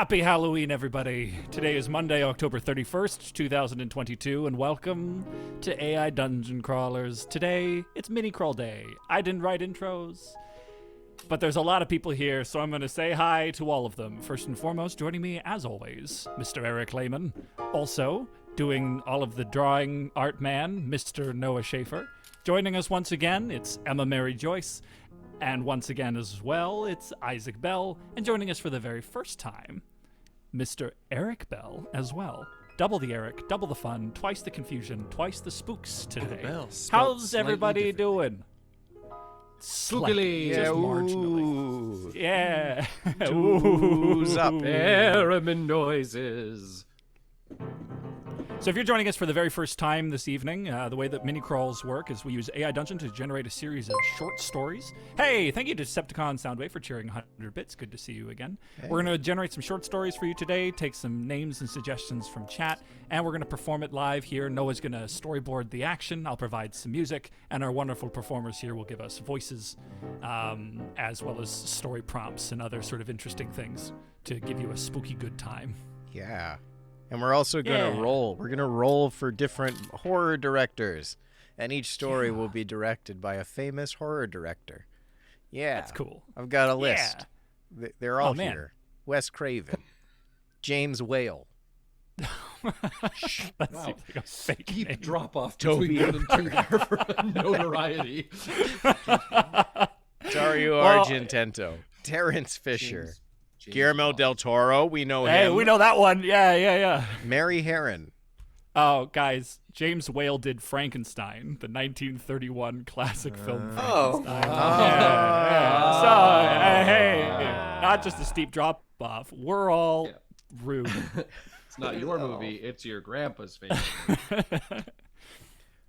Happy Halloween, everybody. Today is Monday, October 31st, 2022, and welcome to AI Dungeon Crawlers. Today, it's MiniCrawl Day. I didn't write intros, but there's a lot of people here, so I'm going to say hi to all of them. First and foremost, joining me, as always, Mr. Eric Lehman. Also, doing all of the drawing art man, Mr. Noah Schaefer. Joining us once again, it's Emma Mary Joyce. And once again as well, it's Isaac Bell. And joining us for the very first time, Mr. Erik Bell as well. Double the Eric, double the fun, twice the confusion, twice the spooks today. How's everybody doing? Spookily. Just Yeah, marginally. Yeah. Who's up? Merriman noises. So if you're joining us for the very first time this evening, the way that MiniCrawls work is we use AI Dungeon to generate a series of short stories. Hey, thank you to Decepticon Soundwave for cheering 100 bits. Good to see you again. Hey. We're going to generate some short stories for you today, take some names and suggestions from chat, and we're going to perform it live here. Noah's going to storyboard the action. I'll provide some music, and our wonderful performers here will give us voices, as well as story prompts and other sort of interesting things to give you a spooky good time. Yeah. And we're also going to roll. We're going to roll for different horror directors. And each story will be directed by a famous horror director. Yeah. That's cool. I've got a list. They're all here. Wes Craven. James Whale. That seems like a fake Deep name. drop-off Toby between them two there for notoriety. Dario Argento. Terrence Fisher. Guillermo del Toro, we know him. Hey, we know that one. Yeah. Mary Herron. Oh, guys, James Whale did Frankenstein, the 1931 classic film Frankenstein. So, hey, not just a steep drop-off. We're all rude. It's not your movie, it's your grandpa's favorite.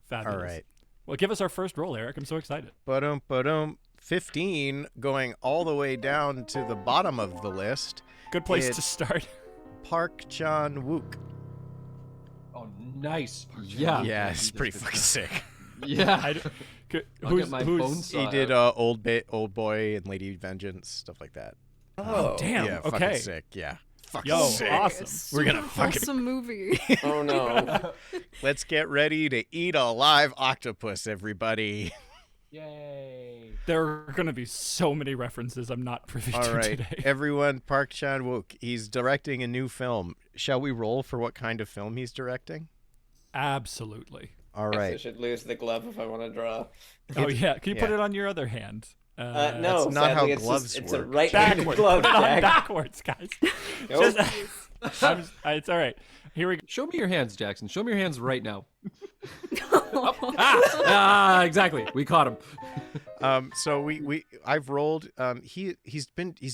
Fabulous. All right. Well, give us our first roll, Eric. I'm so excited. Ba-dum. 15 going all the way down to the bottom of the list. Good place to start. Park Chan-wook. Oh, nice. Yeah, it's pretty fucking sick. Yeah. Who's he did Old Boy and Lady Vengeance, stuff like that. Oh, damn. Yeah, okay. fucking sick. Yeah. Fucking sick. Awesome. We're gonna fucking awesome movie. Oh no. Let's get ready to eat a live octopus, everybody. Yay. There are going to be so many references I'm not privy to All right, today. everyone, Park Chan-wook. He's directing a new film. Shall we roll for what kind of film he's directing? Absolutely. All I right. should lose the glove if I want to draw. Oh, yeah. Can you put it on your other hand? No, that's not how sadly, gloves it's a work. right-handed glove, Put it on Jack. backwards, guys. Nope. It's all right. Here we go. Show me your hands, Jackson. Show me your hands right now. Exactly. We caught him. So I've rolled. He's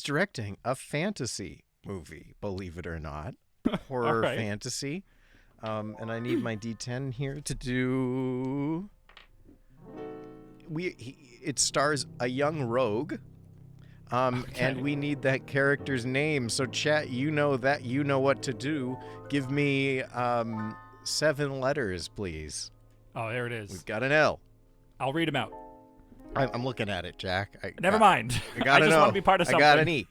directing a fantasy movie, believe it or not, horror fantasy. And I need my D10 here to do. It stars a young rogue. And we need that character's name. So chat, you know what to do. Give me 7 letters, please. Oh, there it is. We've got an L. I'll read them out. I'm looking at it, Jack. Never mind. I got just an O. want to be part of something. I got an E.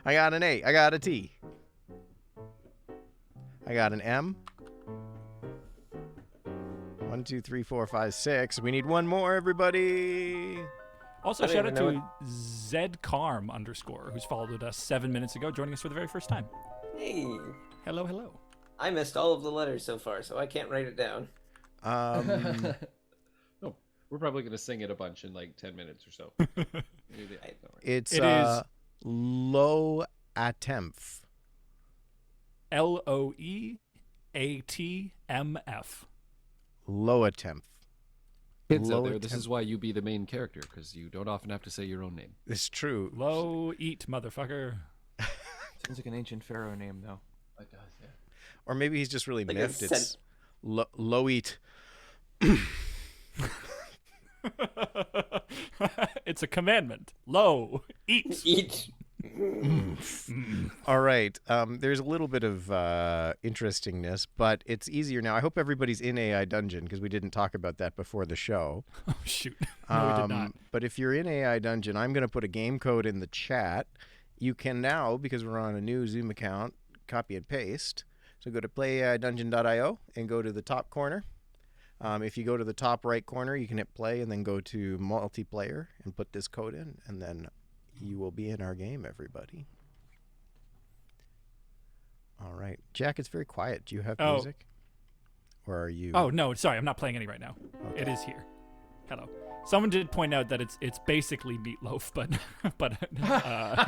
I got an A. I got a T. I got an M. 1, 2, 3, 4, 5, 6. We need one more, everybody. Also, shout out to ZCarm _ who's followed us 7 minutes ago, joining us for the very first time. Hey. Hello. I missed all of the letters so far, so I can't write it down. Oh, we're probably going to sing it a bunch in like 10 minutes or so. It is Low Atemph. LOEATMF. Low Atemph. Kids out there, this is why you be the main character, because you don't often have to say your own name. It's true. Low eat, motherfucker. Sounds like an ancient pharaoh name, though. It does, yeah. Or maybe he's just really Like miffed. It's low eat. It's a commandment. Low eat. Eat. All right. There's a little bit of interestingness, but it's easier now. I hope everybody's in AI Dungeon because we didn't talk about that before the show. Oh, shoot. No, we did not. But if you're in AI Dungeon, I'm going to put a game code in the chat. you can now, because we're on a new Zoom account, copy and paste. So go to playdungeon.io and go to the top corner. If you go to the top right corner, you can hit play and then go to multiplayer and put this code in, and then you will be in our game, everybody. All right. Jack, it's very quiet. Do you have music? Or are you... Oh, no, sorry. I'm not playing any right now. Okay. It is here. Hello. Someone did point out that it's basically meatloaf, but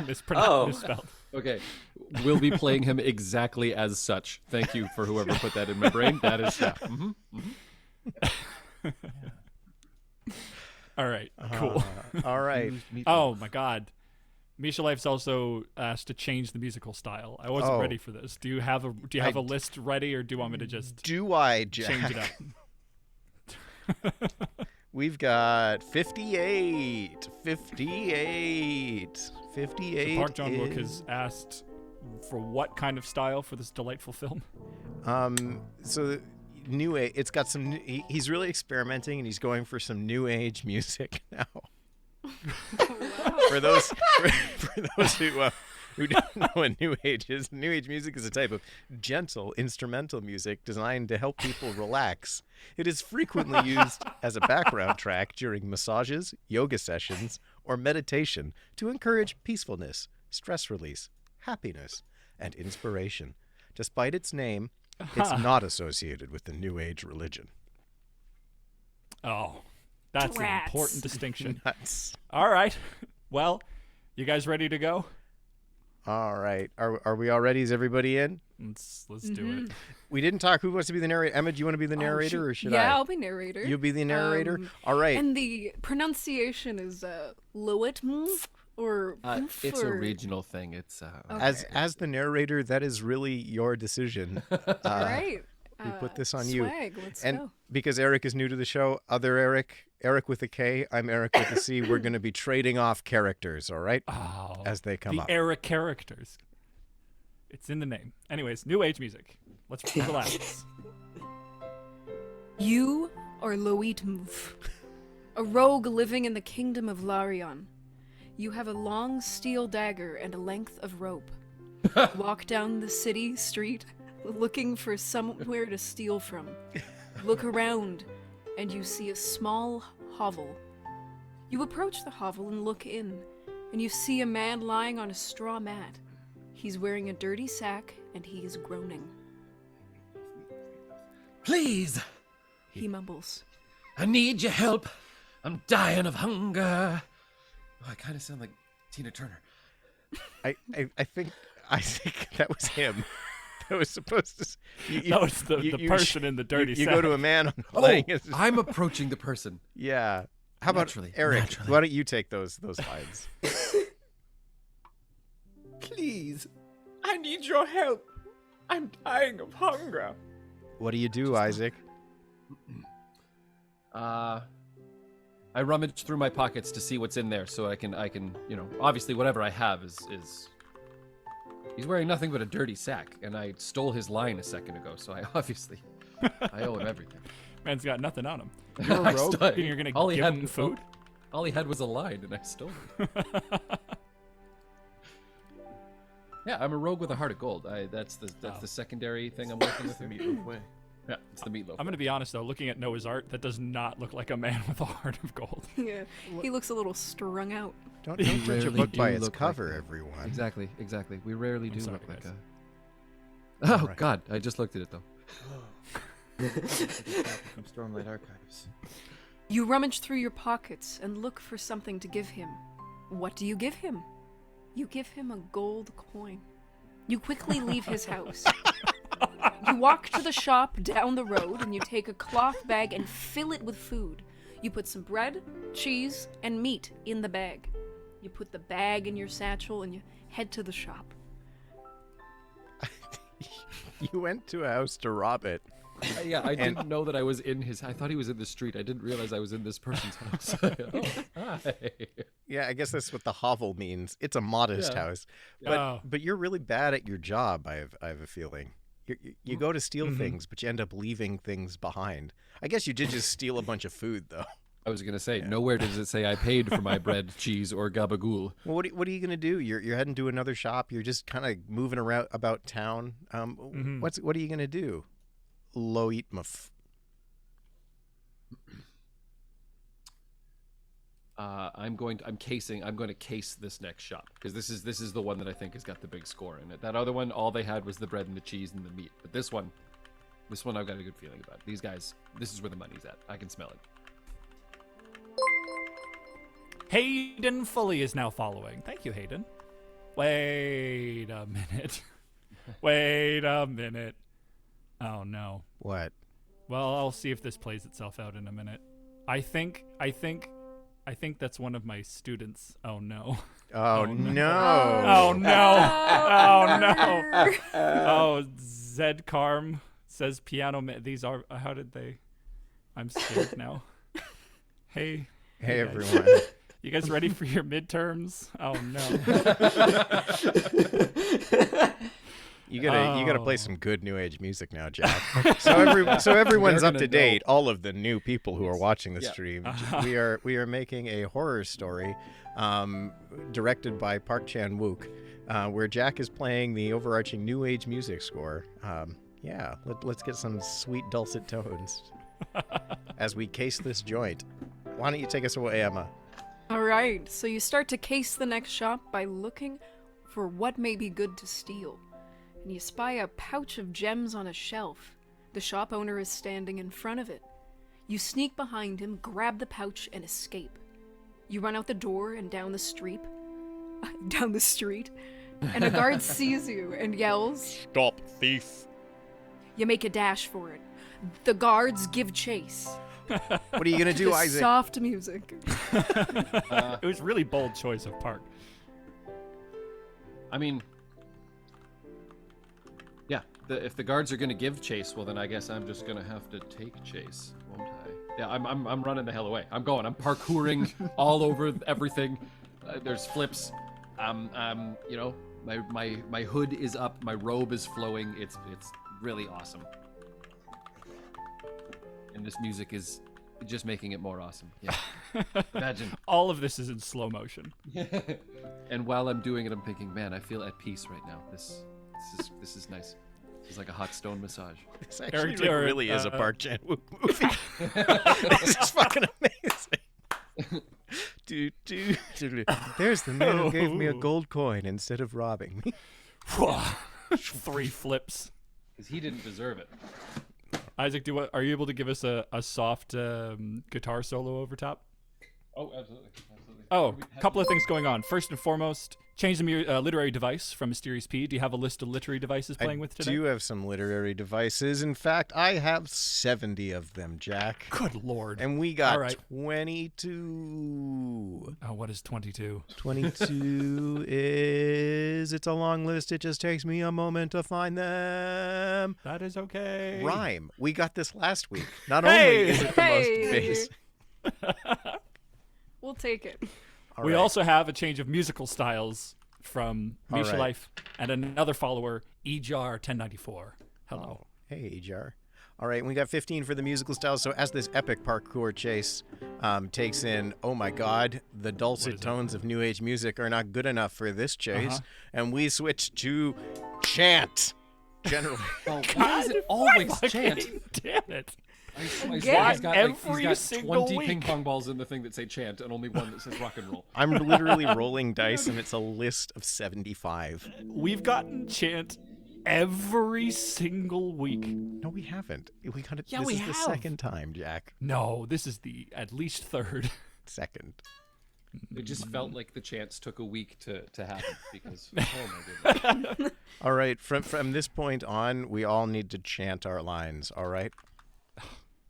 misspelled. Okay, we'll be playing him exactly as such. Thank you for whoever put that in my brain. That is All right, cool. All right. Oh my God, Misha Life's also asked to change the musical style. I wasn't ready for this. Do you have a list ready, or do you want me to just Jack? Change it up? We've got 58. So Park John-wook has asked for what kind of style for this delightful film? So new age. It's got some. He's really experimenting, and he's going for some new age music now. For those who don't know what new age is, new age music is a type of gentle instrumental music designed to help people relax. It is frequently used as a background track during massages, yoga sessions, or meditation to encourage peacefulness, stress release, happiness, and inspiration. Despite its name, it's not associated with the new age religion. Oh, that's an important distinction. Nuts. All right. Well, you guys ready to go? All right. Are we all ready? Is everybody in? Let's do it. We didn't talk. Who wants to be the narrator? Emma, do you want to be the narrator, or should I? Yeah, I'll be narrator. You'll be the narrator? All right. And the pronunciation is Loetm or it's a regional thing. It's Okay. As the narrator, that is really your decision. All right. We put this on you. Swag, let's And go. because Eric is new to the show, other Eric with a K, I'm Eric with a C. We're going to be trading off characters, all right? Oh, As they come up. The Eric characters. It's in the name. Anyways, new age music. Let's relax. You are Loetmv, a rogue living in the kingdom of Larion. You have a long steel dagger and a length of rope. Walk down the city street looking for somewhere to steal from. Look around, and you see a small hovel. You approach the hovel and look in, and you see a man lying on a straw mat. He's wearing a dirty sack, and he is groaning. Please, He mumbles. I need your help. I'm dying of hunger. Oh, I kind of sound like Tina Turner. I think that was him. That was supposed to... That was the person in the dirty You sack. go to a man Oh, playing his... I'm approaching the person. Yeah. How about Naturally, Eric? naturally. Why don't you take those lines? Please, I need your help. I'm dying of hunger. What do you do, Isaac? I rummage through my pockets to see what's in there, so I can, obviously whatever I have is. He's wearing nothing but a dirty sack, and I stole his line a second ago, so I owe him everything. Man's got nothing on him. You're a rogue, and you're gonna give him food? All he had was a line, and I stole it. Yeah, I'm a rogue with a heart of gold. That's the secondary thing I'm working with. Meatloaf way. Yeah, it's the meatloaf. I'm gonna be honest though. Looking at Noah's art, that does not look like a man with a heart of gold. Yeah, he looks a little strung out. Don't judge a rarely book by do its look like cover, that. everyone. Exactly. We rarely do sorry, look like guys. a. Oh Right. God! I just looked at it though. From Stormlight Archives. You rummage through your pockets and look for something to give him. What do you give him? You give him a gold coin. You quickly leave his house. You walk to the shop down the road and you take a cloth bag and fill it with food. You put some bread, cheese, and meat in the bag. You put the bag in your satchel and you head to the shop. You went to a house to rob it. Yeah, I didn't know that I was in his. I thought he was in the street. I didn't realize I was in this person's house. Oh, hi. Yeah, I guess that's what the hovel means. It's a modest Yeah. house. Oh. But you're really bad at your job, I have a feeling. You go to steal things, but you end up leaving things behind. I guess you did just steal a bunch of food, though. I was gonna say, nowhere does it say I paid for my bread, cheese, or gabagool. Well, what are you gonna do? You're heading to another shop. You're just kind of moving around about town. What are you gonna do? Loitmuff. I'm going to case this next shop because this is the one that I think has got the big score in it. That other one, all they had was the bread and the cheese and the meat. But this one I've got a good feeling about. These guys, this is where the money's at. I can smell it. Hayden Fully is now following. Thank you, Hayden. Wait a minute. Wait a minute. Oh no. What? Well, I'll see if this plays itself out in a minute. I think that's one of my students. Oh no. Oh, no. Oh no. Oh no. Oh, Zed Carm says piano. These are. How did they? I'm scared now. Hey Hey, guys. everyone. You guys ready for your midterms? Oh no. You gotta play some good new age music now, Jack. So everyone's They're up to gonna date. All of the new people who are watching the Yeah. stream. We are making a horror story, directed by Park Chan Wook, where Jack is playing the overarching new age music score. Let's get some sweet dulcet tones as we case this joint. Why don't you take us away, Emma? All right, so you start to case the next shop by looking for what may be good to steal. And you spy a pouch of gems on a shelf. The shop owner is standing in front of it. You sneak behind him, grab the pouch, and escape. You run out the door and down the street, and a guard sees you and yells, Stop, thief! You make a dash for it. The guards give chase. What are you gonna do, The Isaac? soft music. It was really bold choice of Park. I mean, yeah. If the guards are gonna give chase, well then I guess I'm just gonna have to take chase, won't I? Yeah, I'm running the hell away. I'm going. I'm parkouring all over everything. There's flips. You know, my hood is up. My robe is flowing. It's really awesome. And this music is just making it more awesome. Yeah. Imagine. All of this is in slow motion. And while I'm doing it, I'm thinking, man, I feel at peace right now. This is nice. It's like a hot stone massage. This actually Eric, really is a Park Chan Wook movie. This is fucking amazing. There's the man who gave me a gold coin instead of robbing me. 3 flips. Because he didn't deserve it. Isaac, are you able to give us a soft guitar solo over top? Oh, absolutely. Oh, a couple of things going on. First and foremost, change the literary device from Mysterious P. Do you have a list of literary devices playing with today? I do have some literary devices. In fact, I have 70 of them, Jack. Good lord. And we got All right. 22. Oh, what is 22? 22 is... It's a long list. It just takes me a moment to find them. That is okay. Rhyme. We got this last week. Not Hey! only is it the Hey! most base... We'll take it. We right. also have a change of musical styles from All Misha right. Life and another follower, Ejar 1094. Hello. Oh, hey, Jar. All right, we got 15 for the musical styles. So as this epic parkour chase takes in, oh my God, the dulcet tones of new age music are not good enough for this chase, and we switch to chant. Generally, Oh, why is it always chant? Damn it. I swear Yeah. he's got, Every he's got single 20 week. ping pong balls in the thing that say chant and only one that says rock and roll. I'm literally rolling dice, and it's a list of 75. We've gotten chant every single week. No, we haven't. We got it. Yeah, this we is the have. second time, Jack. No, this is the at least third. Second. It just felt like the chants took a week to happen because, oh my goodness. All right, from this point on, we all need to chant our lines. All right,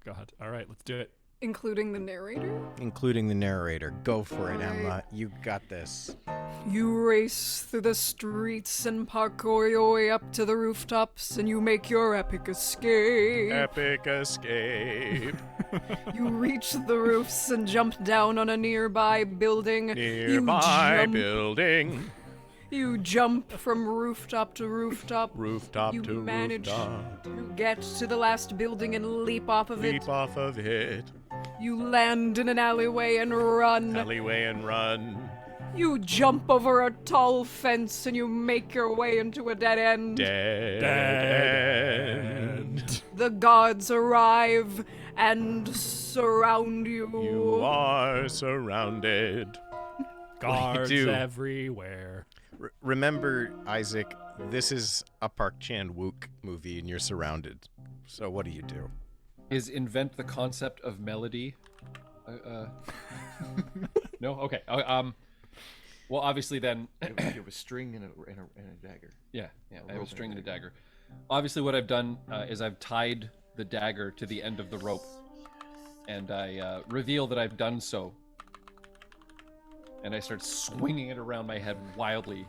God. All right, let's do it. Including the narrator? including the narrator. Go for it, Emma. You got this. You race through the streets and parkour your way up to the rooftops, and you make your epic escape. Epic escape. You reach the roofs and jump down on a nearby building. Nearby building. You jump from rooftop to rooftop. Rooftop You to manage rooftop. to get to the last building and leap off of it. Leap off of it. You land in an alleyway and run. Alleyway and run. You jump over a tall fence and you make your way into a dead end. Dead end. The guards arrive and surround you. You are surrounded. Guards do? everywhere. Remember, Isaac, this is a Park Chan-wook movie and you're surrounded. So what do you do? Is invent the concept of melody? No. Okay. Well, obviously then. You have a string and a dagger. Yeah. Yeah, I have a rope string and and a dagger. Obviously, what I've done is I've tied the dagger to the end of the rope, and I reveal that I've done so. And I start swinging it around my head wildly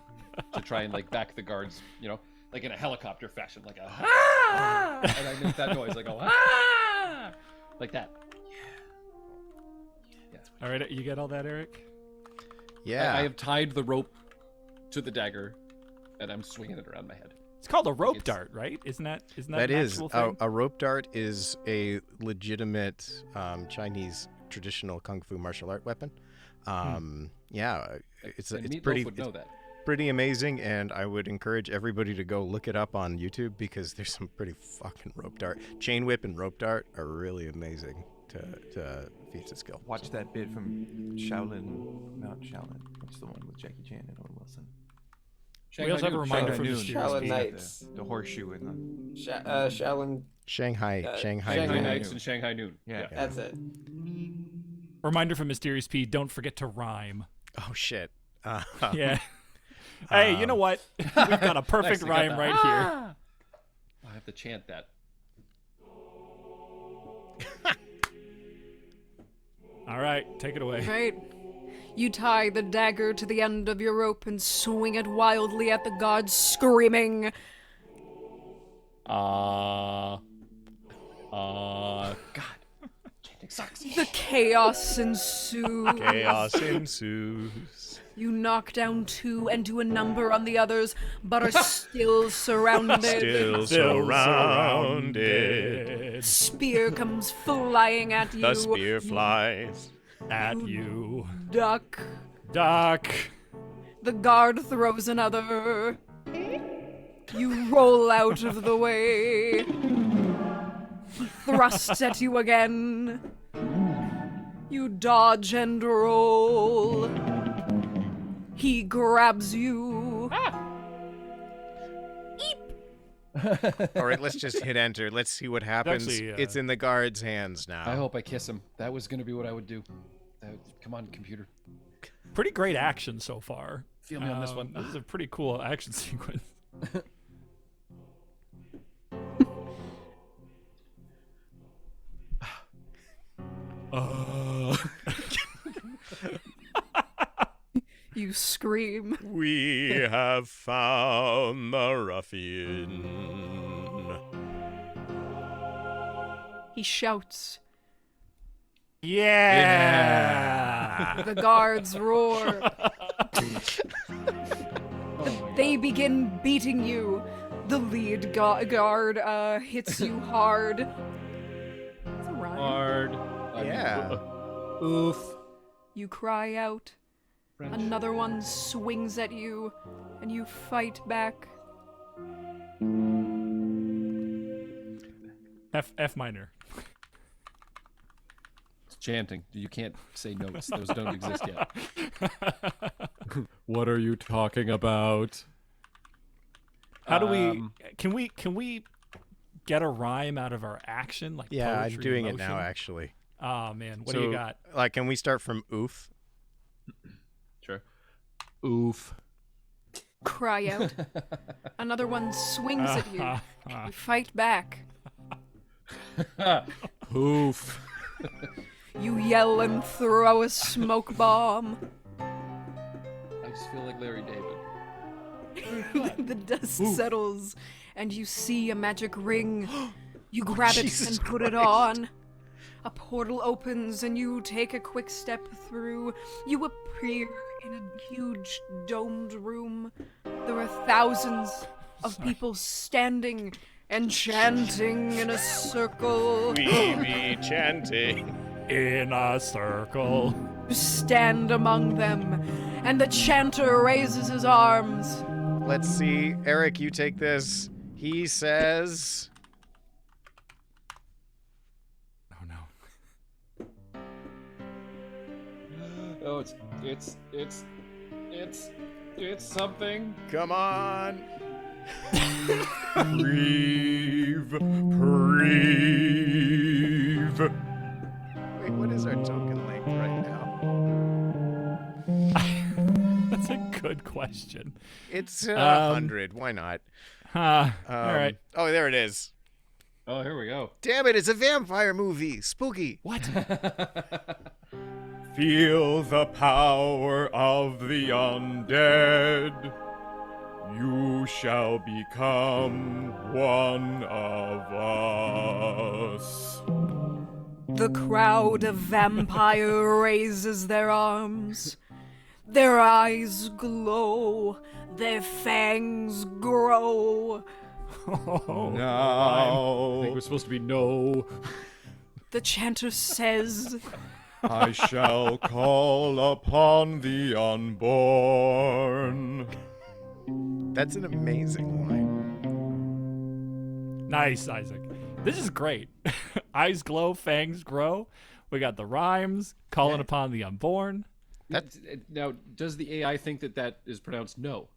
to try and like back the guards, you know, like in a helicopter fashion, like a ah! And I make that noise, I go ah! Like that. Yeah. All right, you get all that, Eric? Yeah. I have tied the rope to the dagger, and I'm swinging it around my head. It's called a rope It's- dart, right? Isn't that That an is actual thing? a rope dart is a legitimate Chinese traditional kung fu martial art weapon. Yeah, it's And Meatloaf pretty would know that. pretty amazing, and I would encourage everybody to go look it up on YouTube because there's some pretty fucking rope dart. Chain whip and rope dart are really amazing to feats of skill. Watch that bit from Shaolin, not Shaolin. What's the one with Jackie Chan and Owen Wilson? We also have a reminder Shanghai from Noon. Mysterious Shaolin Pete. Nights. The horseshoe and the Shaolin. Shanghai Shanghai Shanghai Noon. Nights and Shanghai Noon. Yeah. That's it. Reminder from Mysterious Pete, don't forget to rhyme. Oh shit. Yeah. Hey, you know what? We've got a perfect Nice, I got rhyme that. right here. I have to chant that. All right, take it away. Right. You tie the dagger to the end of your rope and swing it wildly at the guards, screaming. God. Chanting sucks. The chaos ensues. Chaos ensues. You knock down two and do a number on the others, but are still surrounded. Still surrounded. Spear comes flying at you. The spear flies. At you. Duck. Duck. The guard throws another. You roll out of the way. He thrusts at you again. You dodge and roll. He grabs you. All right, let's just hit enter. Let's see what happens. Actually, It's in the guard's hands now. I hope I kiss him. That was going to be what I would do. Come on, computer. Pretty great action so far. Feel me on this one. This is a pretty cool action sequence. You scream. We have found the ruffian. He shouts. Yeah. The guards roar. They begin beating you. The lead guard hits you hard. That's a rhyme. Hard. Yeah. Oof. You cry out. French. Another one swings at you, and you fight back. F minor. It's chanting. You can't say notes. Those don't exist yet. What are you talking about? How do we? Can we get a rhyme out of our action? Like Yeah, I'm poetry, doing it emotion? now, actually. Oh man, what so, do you got? Like, can we start from oof? Sure. Oof. Cry out. Another one swings at you. You fight back. Oof. You yell and throw a smoke bomb. I just feel like Larry David. The dust settles, and you see a magic ring. You grab Jesus it and put it Christ. on. A portal opens, and you take a quick step through. You appear in a huge domed room. There are thousands of people standing and chanting in a circle. We be chanting. in a circle. Stand among them, and the chanter raises his arms. Let's see. Eric, you take this. He says... Oh no. Oh, it's something. Come on. Preve. Wait, what is our token length right now? That's a good question. It's 100. Why not? All right. Oh, there it is. Oh, here we go. Damn it, it's a vampire movie. Spooky. What? Feel the power of the undead. You shall become one of us. The crowd of vampire raises their arms. Their eyes glow. Their fangs grow. Oh, I Now think we're supposed to be no. The chanter says, I shall call upon the unborn. That's an amazing line. Nice, Isaac. This is great. Eyes glow, fangs grow. We got the rhymes, calling upon the unborn. Now, does the AI think that is pronounced no?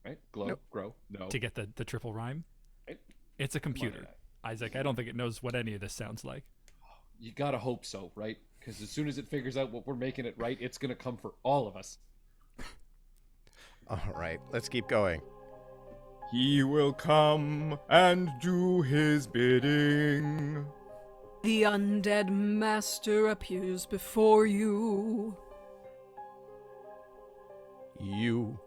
Right? Glow, Nope. grow, no. To get the triple rhyme. Right. It's a computer. Isaac, I don't think it knows what any of this sounds like. You gotta hope so, right? Because as soon as it figures out what we're making it right, it's gonna come for all of us. All right, let's keep going. He will come and do his bidding. the undead master appears before you. You.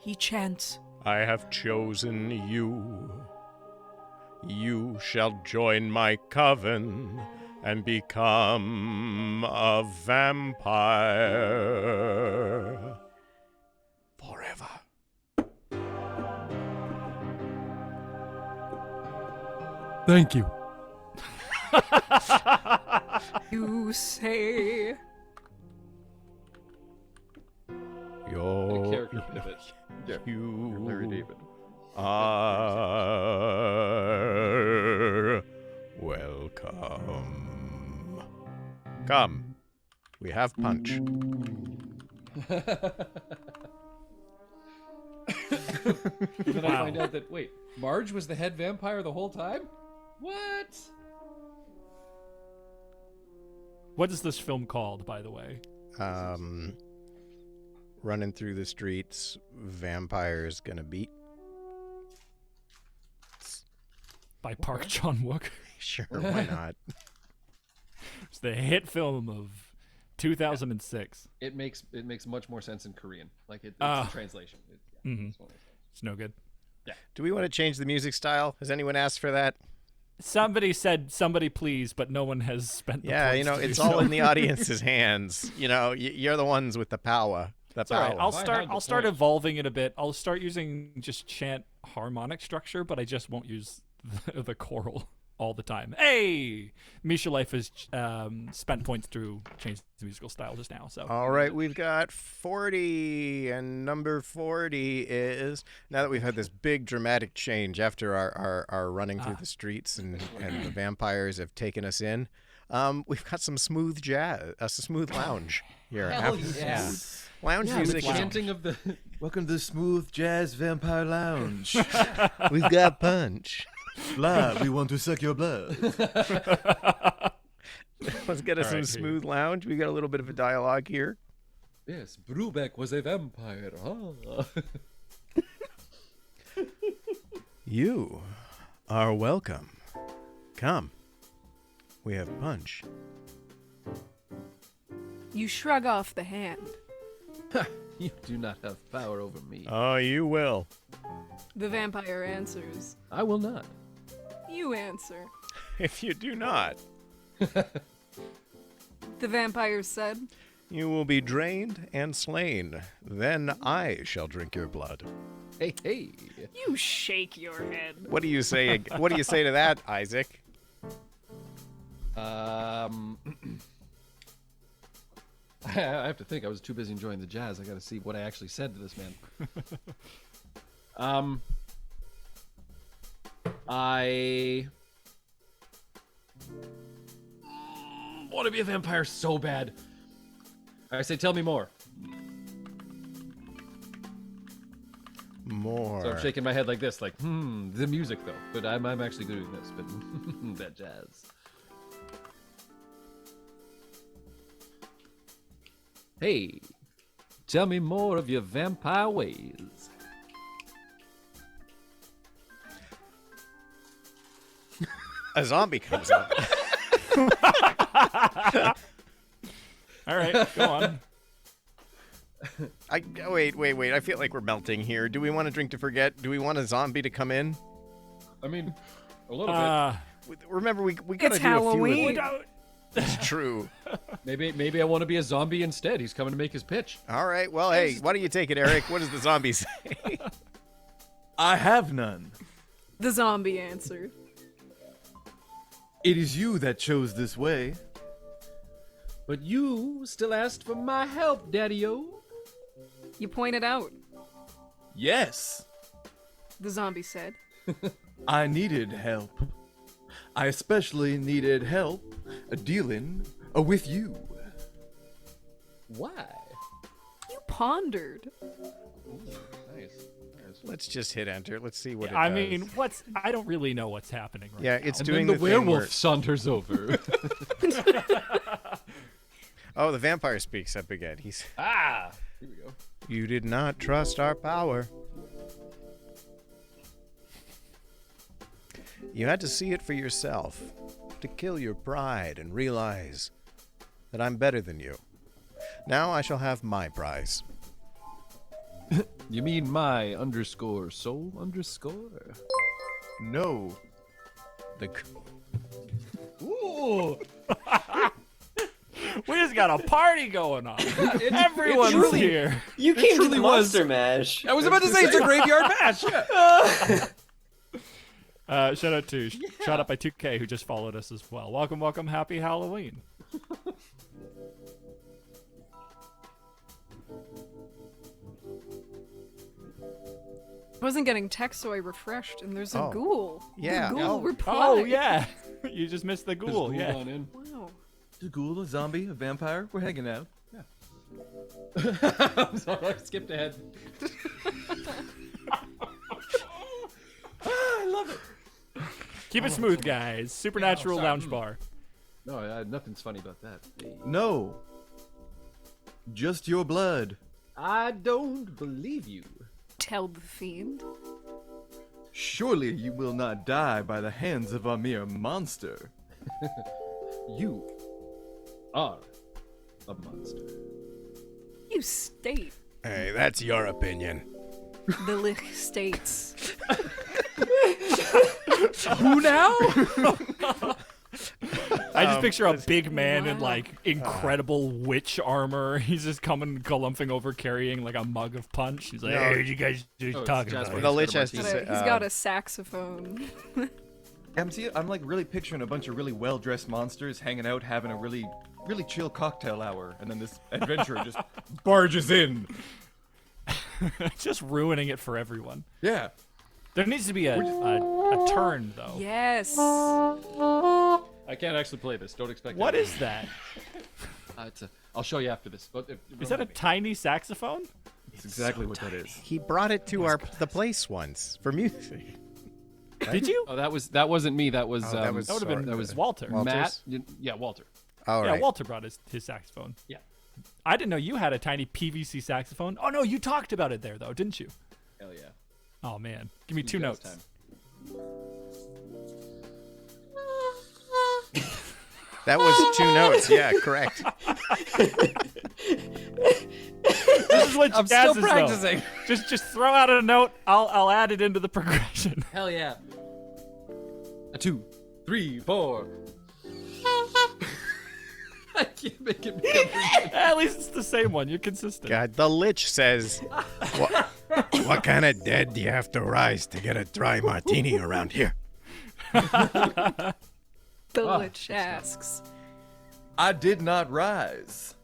He chants, I have chosen you. You shall join my coven and become a vampire forever. Thank you. You say, Your Character pivot. you Larry David. are welcome. Come, we have punch. And then I find out that, wait, Marge was the head vampire the whole time? What? What is this film called, by the way? Running through the streets, vampires gonna beat. By Park Chan-wook. Sure, why not? It's the hit film of 2006. It makes much more sense in Korean. Like it's a translation. Mhm. It's no good. Do we want to change the music style? Has anyone asked for that? Somebody said, "Somebody please," but no one has spent. Yeah, the you know, points to it's do all so. in the audience's hands. You know, you're the ones with the power. The It's all right. power. I'll Why start. hide the I'll start point? evolving it a bit. I'll start using just chant harmonic structure, but I just won't use the choral all the time. Hey, Misha Life has spent points through changing the musical style just now. So All right, we've got 40, and number 40 is, now that we've had this big dramatic change after our running through the streets and the vampires have taken us in, we've got some smooth jazz, a smooth lounge here. Hell After- yeah. Lounge Yeah, music the is chanting of the Welcome to Smooth Jazz Vampire Lounge. we've got punch. Blood, we want to suck your blood. Let's get us All some right, smooth lounge. We got a little bit of a dialogue here. Yes, Brubeck was a vampire. Ah. You are welcome. Come. We have punch. you shrug off the hand. You do not have power over me. Oh, you will. The vampire answers. I will not. You answer. If you do not, The vampire said, you will be drained and slain. Then I shall drink your blood. Hey, hey. you shake your head. What do you say? What do you say to that, Isaac? I have to think. I was too busy enjoying the jazz. I got to see what I actually said to this man. I want to be a vampire so bad. I say, tell me more. More. So I'm shaking my head like this, like, the music though. But I'm actually doing this, but that jazz. Hey, tell me more of your vampire ways. A zombie comes up. All right, go on. Wait. I feel like we're melting here. Do we want a drink to forget? Do we want a zombie to come in? I mean, a little bit. Remember, we gotta It's do a Halloween. few. It's true. Maybe I want to be a zombie instead. He's coming to make his pitch. All right. Well, hey, why don't you take it, Eric? What does the zombie say? I have none. The zombie answered. It is you that chose this way. But you still asked for my help, Daddy-O. You pointed out, Yes, the zombie said. I needed help. I especially needed help dealing with you. Why? You pondered. Nice. Let's just hit enter. Let's see what it I does. mean, I don't really know what's happening right Yeah, now. it's And doing then the thing werewolf where- saunters over. Oh, the vampire speaks up again. He's. Here we go. You did not trust our power. You had to see it for yourself, to kill your pride and realize that I'm better than you. Now I shall have my prize. You mean my underscore soul underscore? No. The Ooh! We just got a party going on. Everyone's truly- here. You came to truly the was. Monster Mash. I was about to say it's a graveyard match. Shout out to shout out by 2K who just followed us as well. Welcome, happy Halloween. I wasn't getting text, so I refreshed, and there's a Oh. ghoul. Yeah. The ghoul Oh. replied. Oh yeah, you just missed the ghoul. Yeah. Wow. A ghoul, a zombie, a vampire. We're hanging out. I'm sorry, I skipped ahead. I love it. Keep it smooth, guys. Supernatural sorry. Lounge Bar. No, nothing's funny about that. Hey. No. Just your blood. I don't believe you. Tell the fiend. Surely you will not die by the hands of a mere monster. You are a monster. You state. Hey, that's your opinion. The Lich states. Who now? I just picture a big man in like incredible witch armor. He's just coming galumphing over carrying like a mug of punch. He's like, No. "Hey, what you guys it's talking Jasper. about?" The Lich has to He's say. got a saxophone. I'm like really picturing a bunch of really well-dressed monsters hanging out, having a really chill cocktail hour, and then this adventurer just barges in. Just ruining it for everyone. Yeah. There needs to be a turn though. Yes. I can't actually play this. Don't expect. What it. is that? I'll show you after this. But Is that a tiny saxophone? That's exactly what that is. He brought it to the place once for music. Did you? Oh, that wasn't me. That was that was- That would have been that was Walter. Matt. Yeah, Walter. All Yeah, right. Walter brought his saxophone. Yeah. I didn't know you had a tiny PVC saxophone. Oh no, you talked about it there though, didn't you? Hell yeah. Oh man, give me You two guys notes. time. That was 2 notes. Yeah, correct. This is what I'm jazz still is, though. practicing. Just throw out a note. I'll add it into the progression. Hell yeah. 2, 3, 4. I can't make it become At least it's the same one. You're consistent. God, the Lich says, what kind of dead do you have to rise to get a dry martini around here? The Ah, Lich asks. I did not rise.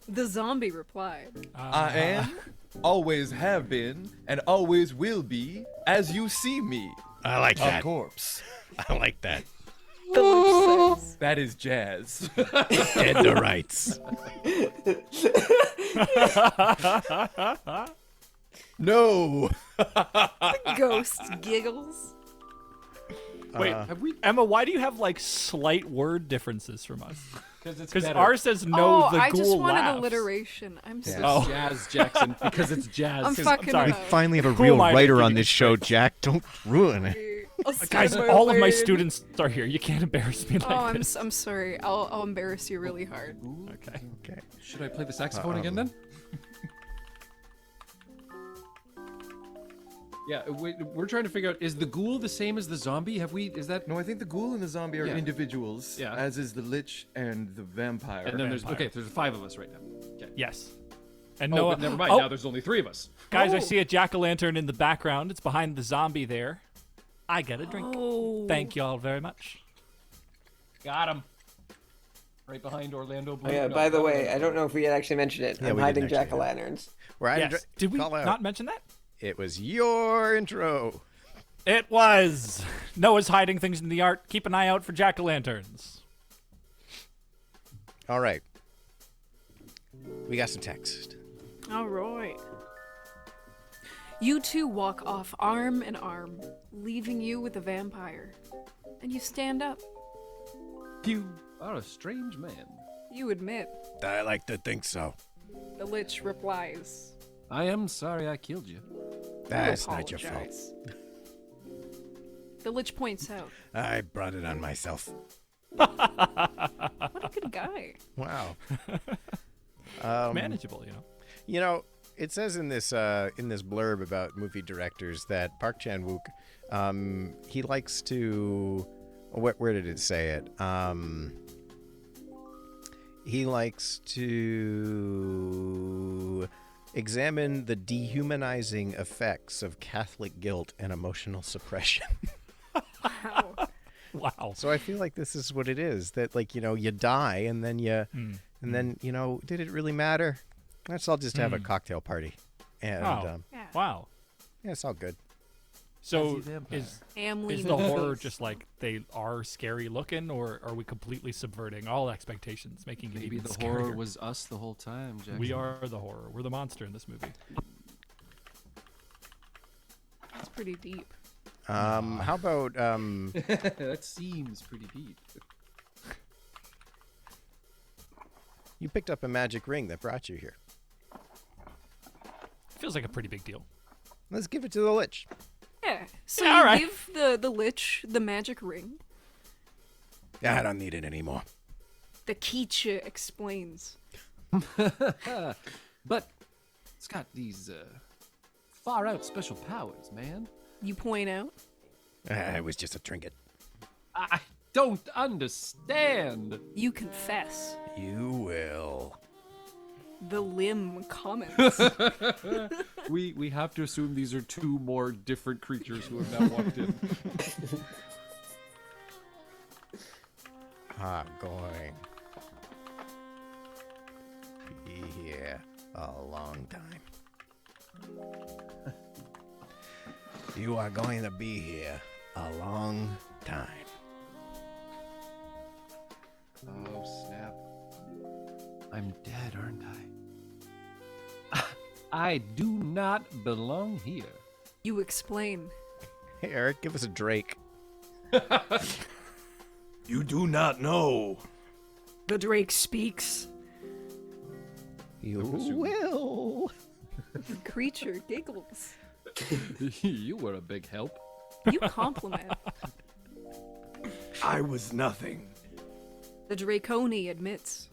The zombie replied. I am, always have been, and always will be, as you see me. I like A that. corpse. I like that. The Lich says. That is jazz. Dead to rights. No. The ghost giggles. Wait, Have we? Emma, why do you have like slight word differences from us? Because it's Because better. ours says no, Oh, the I ghoul just wanted laughs. alliteration. I'm Yeah. sorry. Oh. Jazz Jackson. Because it's jazz. I'm 'Cause- fucking sorry. We up. finally have a Who real am I to writer give on you this show, Jack. Don't ruin it. I'll say Guys, my all of my word. students are here. You can't embarrass me like Oh, this. I'm sorry. I'll embarrass you really hard. Okay. Okay. Should I play the saxophone again then? Yeah, we're trying to figure out, is the ghoul the same as the zombie? Is that... No, I think the ghoul and the zombie are Yeah. individuals, Yeah. as is the lich and the vampire. And then vampire. there's 5 of us right now. Okay. Yes. And Oh, Noah. but never mind. Oh, Now there's only 3 of us. guys, I Oh. see a jack-o'-lantern in the background. It's behind the zombie there. I get a drink. Oh. Thank you all very much. Got him. Right behind Orlando Bloom. Oh, yeah, No, by the no, way, no, I don't know if we had actually mentioned it. Yeah, I'm we hiding didn't actually. jack-o'-lanterns. We're Yes. Did we call out. not mention that? It was your intro. It was. Noah's hiding things in the art. Keep an eye out for jack-o'-lanterns. All right. We got some text. All right. You two walk off arm in arm, leaving you with the vampire. And you stand up. You are a strange man. You admit. I like to think so. The Lich replies. I am sorry I killed you. That's not your fault. Apologize. The Lich points out. I brought it on myself. What a good guy. Wow. Manageable, you know. You know, it says in this blurb about movie directors that Park Chan-wook, he likes to. Where did it say it? He likes to examine the dehumanizing effects of Catholic guilt and emotional suppression. Wow. Wow. So I feel like this is what it is. That, like, you know, you die and then you, and then, you know, did it really matter? Let's all just have a cocktail party, and Wow. Yeah. Wow. yeah, it's all good. So vampire. is Family the horror movies. just like they are scary looking, or are we completely subverting all expectations, making it Maybe even the scarier? horror was us the whole time, Jackson. We are the horror. We're the monster in this movie. It's pretty deep. How about That seems pretty deep. you picked up a magic ring that brought you here? Feels like a pretty big deal. Let's give it to the Lich. Yeah. So Yeah, you all right. give the Lich the magic ring. Yeah, I don't need it anymore. The Keecha explains. But it's got these far out special powers, man. You point out. It was just a trinket. I don't understand. You confess. You will. The limb comments. We have to assume these are 2 more different creatures who have now walked in. I'm going to be here a long time. You are going to be here a long time. Oh, snap. I'm dead, aren't I? I do not belong here. You explain. Hey, Eric, give us a Drake. You do not know. The Drake speaks. You will. The creature giggles. You were a big help. You compliment. I was nothing. The Draconi admits.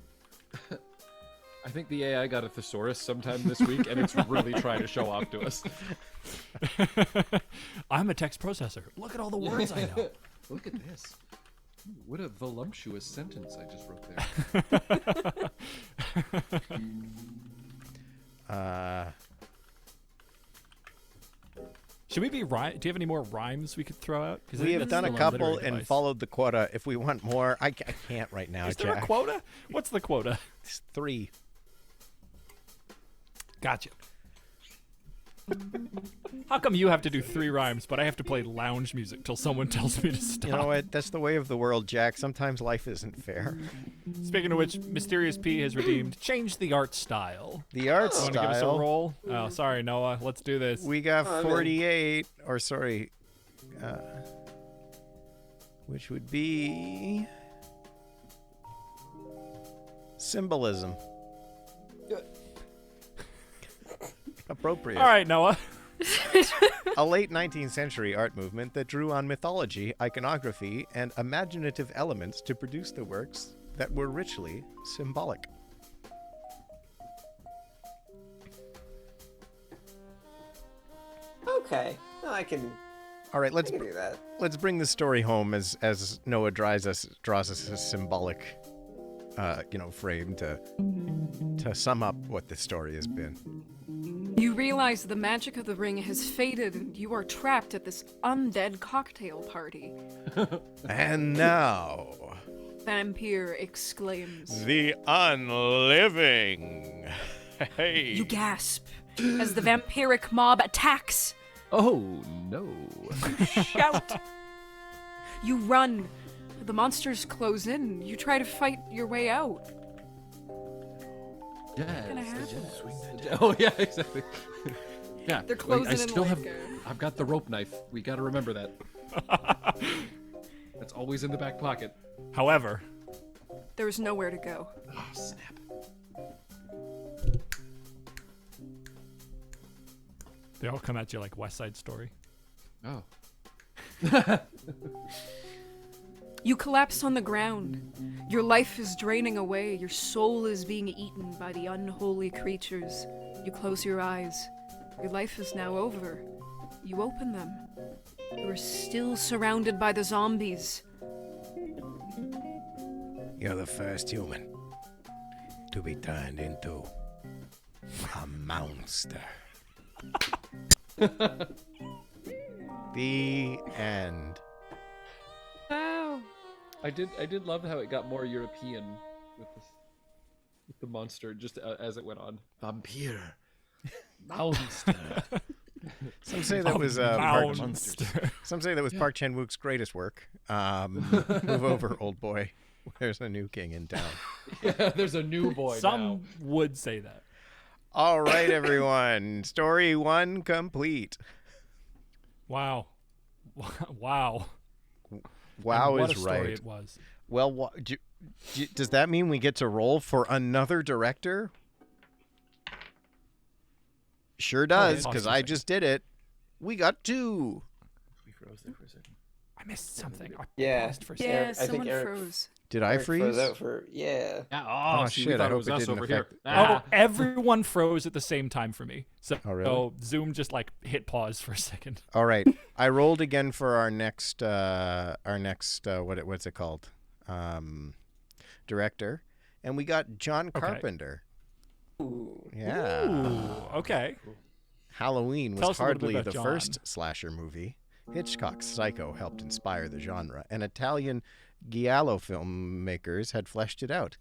I think the AI got a thesaurus sometime this week, and it's really trying to show off to us. I'm a text processor. Look at all the words I know. Look at this. What a voluptuous sentence I just wrote there. Should we be Do you have any more rhymes we could throw out? 'Cause I We think have that's done a still couple literary and device. followed the quota. If we want more, I can't right now, Is there Jack. a quota? What's the quota? It's 3. Gotcha. How come you have to do 3 rhymes, but I have to play lounge music till someone tells me to stop? You know what? That's the way of the world, Jack. Sometimes life isn't fair. Speaking of which, Mysterious P has redeemed. Change the art style. The art You want to give us a style. roll? Oh, sorry, Noah. Let's do this. We got I'm in. 48, or sorry, which would be symbolism. Appropriate. All right, Noah. A late 19th century art movement that drew on mythology, iconography, and imaginative elements to produce the works that were richly symbolic. Okay. No, I can All right, I can do that. let's bring the story home as Noah draws us a symbolic, frame to sum up what the story has been. You realize the magic of the ring has faded and you are trapped at this undead cocktail party. And now, Vampire exclaims. the unliving. Hey. You gasp as the vampiric mob attacks. Oh no. Shout. You run. The monsters close in. You try to fight your way out. gonna happen? Oh yeah, exactly. Yeah. They're closing I in still like have. I've got the rope knife. We got to remember that. That's always in the back pocket. However, There's nowhere to go. Oh snap. they all come at you like West Side Story. Oh. You collapse on the ground. Your life is draining away. Your soul is being eaten by the unholy creatures. You close your eyes. Your life is now over. You open them. You are still surrounded by the zombies. You're the first human to be turned into a monster. The end. Wow. I did love how it got more European with the monster just as it went on. Vampire. Monster. Some say that was Monster. Some say that was Park Chan-wook's greatest work. Move over, old boy. There's a new king in town. Yeah, there's a new boy now. Some would say that. All right, everyone. Story 1 complete. Wow. Wow. Wow And what is a story right. it was. Well, does that mean we get to roll for another director? Sure does, because I just did it. We got 2. We froze there for a second. I missed something. I Yeah. paused for a Yeah, second. I think someone Eric- froze. Did I Eric freeze? froze out for yeah. Yeah, Oh, see, shit, we I thought it hope was it us didn't over here. affect- Oh, everyone froze at the same time for me. So, Oh, really? so Zoom just like hit pause for a second. All right. I rolled again for our next what's it called? Director. And we got John Carpenter. Ooh. Yeah. Ooh, okay. Halloween Tell was us a little bit hardly about the John. first slasher movie. Hitchcock's Psycho helped inspire the genre, and Italian giallo filmmakers had fleshed it out.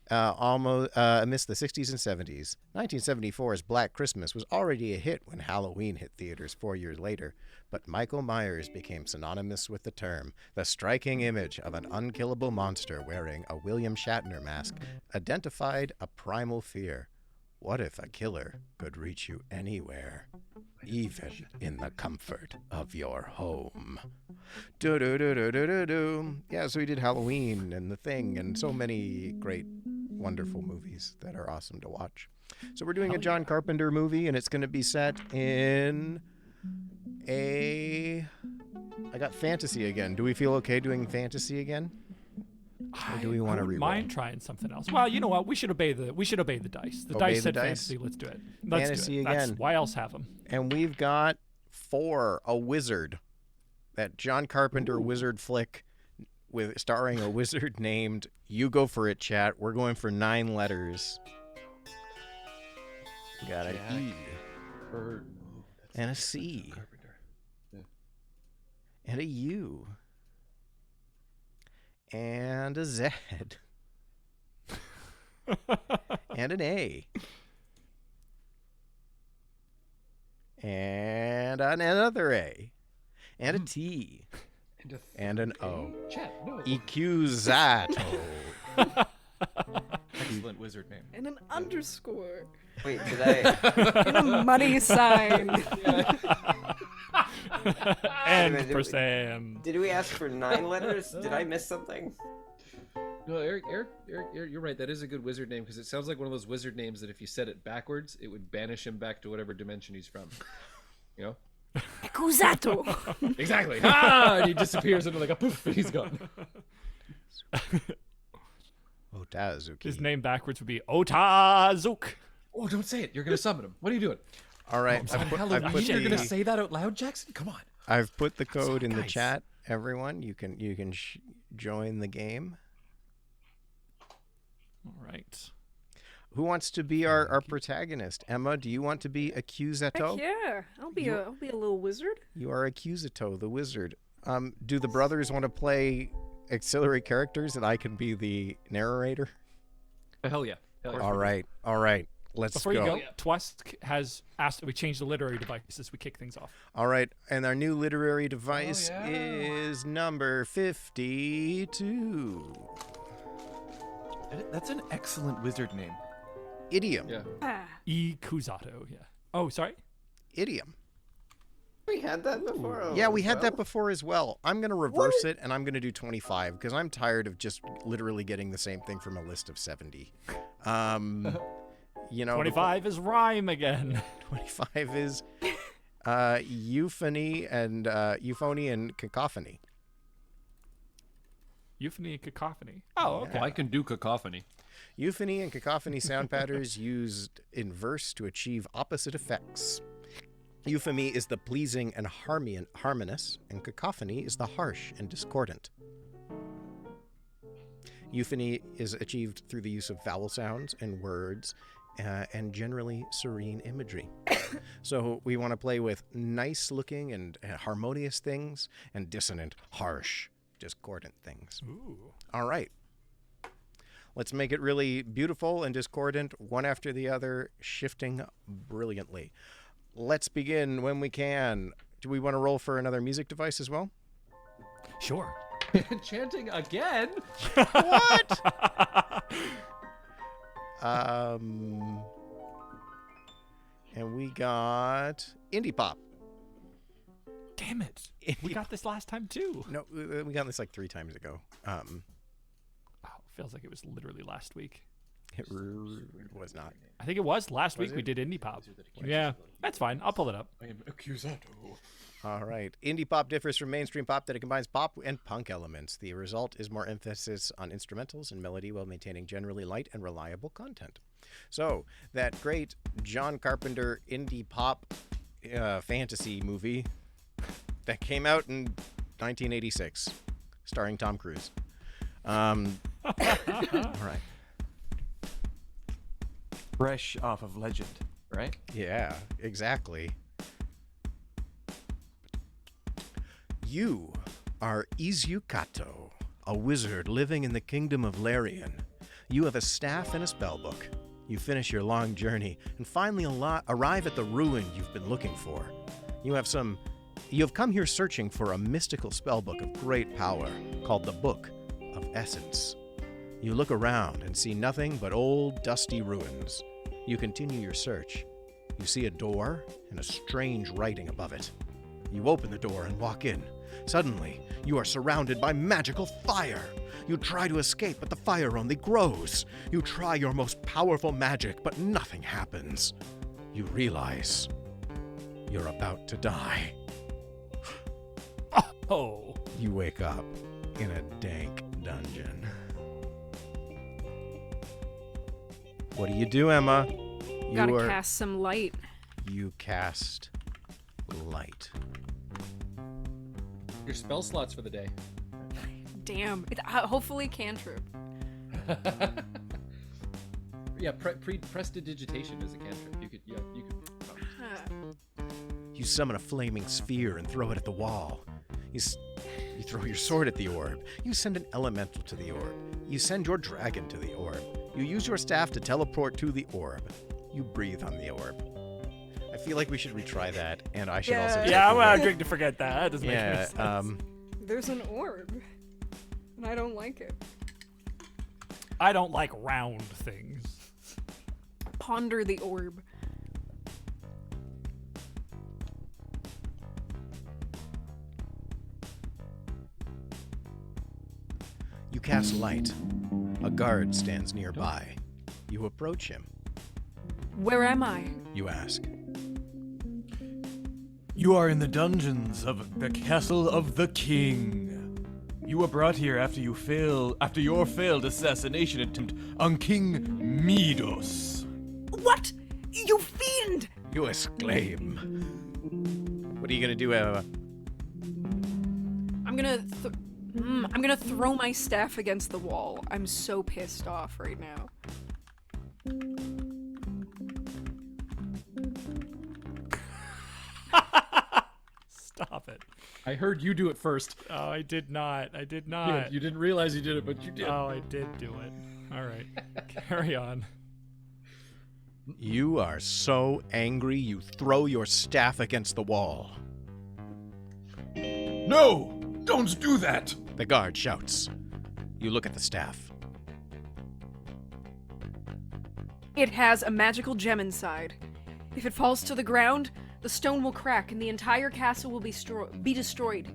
Amidst the 60s and 70s, 1974's Black Christmas was already a hit when Halloween hit theaters 4 years later, but Michael Myers became synonymous with the term. The striking image of an unkillable monster wearing a William Shatner mask identified a primal fear. What if a killer could reach you anywhere, even in the comfort of your home? Do-do-do-do-do-do-do. Yeah, so we did Halloween and The Thing and so many great, wonderful movies that are awesome to watch. So we're doing a John Carpenter movie, and it's going to be set in I got fantasy again. Do we feel okay doing fantasy again? Or do we want to I wouldn't reroll? mind trying something else. Well, you know what? We should obey the dice. The Obey dice the said dice. fantasy. Let's do it. Let's Fantasy do it. That's, again. why else have them? And we've got 4, a wizard. That John Carpenter wizard flick with starring a wizard named, you go for it, chat. We're going for 9 letters. Got an E Bird. and a C. and a U, and a Z, and an A, and another A, and a T, and an O. Chat, no. Ecusato. Excellent wizard name. And an underscore. Wait, did I? And a money sign. And Did we- for Sam. Did we ask for 9 letters? Did I miss something? No, Eric, you're right. That is a good wizard name because it sounds like one of those wizard names that if you said it backwards, it would banish him back to whatever dimension he's from. You know? Accusato. Exactly. Ah! And he disappears into like a poof, and he's gone. Otazuki. His name backwards would be Otazuk. Oh, don't say it. You're gonna summon him. What are you doing? All right, On Halloween, you're gonna say that out loud, Jackson? Come on. I've put the code in the guys. chat. Everyone, you can join the game. All right. Who wants to be our protagonist? Emma, do you want to be Accusato? Heck yeah, I'll be a little wizard. You are Accusato, the wizard. Do the brothers want to play auxiliary characters and I can be the narrator? Hell yeah. Hell yeah. All right. Let's Before go. you go, Twask has asked that we change the literary device as we kick things off. All right, and our new literary device is number 52. That's an excellent wizard name. Idiom. Yeah. Ikuzato, yeah. Oh, sorry? Idiom. We had that before. Oh, Yeah, we had that well. before as well. I'm going to reverse it, and I'm going to do 25, because I'm tired of just literally getting the same thing from a list of 70. You know, 25 is rhyme again. 25 is euphony and cacophony. Euphony and cacophony. Oh, okay. I can do cacophony. Euphony and cacophony sound patterns used in verse to achieve opposite effects. Euphony is the pleasing and harmonious, and cacophony is the harsh and discordant. Euphony is achieved through the use of vowel sounds and words, and generally serene imagery. So we want to play with nice-looking and harmonious things, and dissonant, harsh, discordant things. Ooh. All right. Let's make it really beautiful and discordant, one after the other, shifting brilliantly. Let's begin when we can. Do we want to roll for another music device as well? Sure. Chanting again? What? And we got indie pop. Damn it. We got this last time too. No, we got this like 3 times ago. Wow, feels like it was literally last week. It was not. I think it was last week we did indie pop. Yeah, that's fine. I'll pull it up. I am Accusato. All right. Indie pop differs from mainstream pop that it combines pop and punk elements. The result is more emphasis on instrumentals and melody while maintaining generally light and reliable content. So, that great John Carpenter indie pop fantasy movie that came out in 1986, starring Tom Cruise. All right. Fresh off of Legend, right? Yeah, exactly. You are Izukato, a wizard living in the kingdom of Larian. You have a staff and a spellbook. You finish your long journey and finally arrive at the ruin you've been looking for. You have come here searching for a mystical spellbook of great power called the Book of Essence. You look around and see nothing but old, dusty ruins. You continue your search. You see a door and a strange writing above it. You open the door and walk in. Suddenly, you are surrounded by magical fire. You try to escape, but the fire only grows. You try your most powerful magic, but nothing happens. You realize you're about to die. Oh. You wake up in a dank dungeon. What do you do, Emma? Gotta cast some light. You cast light. Your spell slots for the day. Damn. Hopefully cantrip. Yeah, prestidigitation is a cantrip. You could. Huh. You summon a flaming sphere and throw it at the wall. You throw your sword at the orb. You send an elemental to the orb. You send your dragon to the orb. You use your staff to teleport to the orb. You breathe on the orb. I feel like we should retry that, and I should also. Yeah, I'm not going to forget that. That doesn't make any sense. There's an orb, and I don't like it. I don't like round things. Ponder the orb. You cast light. A guard stands nearby. You approach him. Where am I? You ask. You are in the dungeons of the Castle of the King. You were brought here after your failed assassination attempt on King Midos. What? You fiend! You exclaim. What are you gonna do, Emma? I'm gonna throw my staff against the wall. I'm so pissed off right now. Stop it. I heard you do it first. Oh, I did not. I did Yeah, not. you didn't realize you did it, but you did. Oh, I did do it. All right. Carry on. You are so angry you throw your staff against the wall. No! Don't do that! The guard shouts. You look at the staff. It has a magical gem inside. If it falls to the ground, the stone will crack and the entire castle will be destroyed.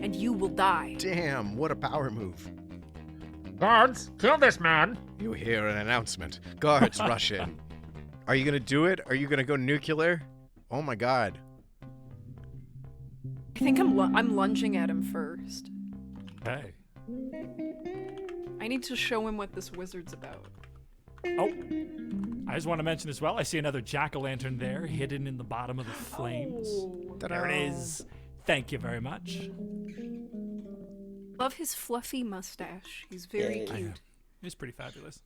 And you will die. Damn, what a power move. Guards, kill this man! You hear an announcement. Guards rush in. Are you gonna do it? Are you gonna go nuclear? Oh my god. I think I'm lunging at him first. Okay. I need to show him what this wizard's about. Oh, I just want to mention as well, I see another jack-o'-lantern there, hidden in the bottom of the flames. Oh. There it is. Thank you very much. Love his fluffy mustache. He's very I know. cute. It's pretty fabulous.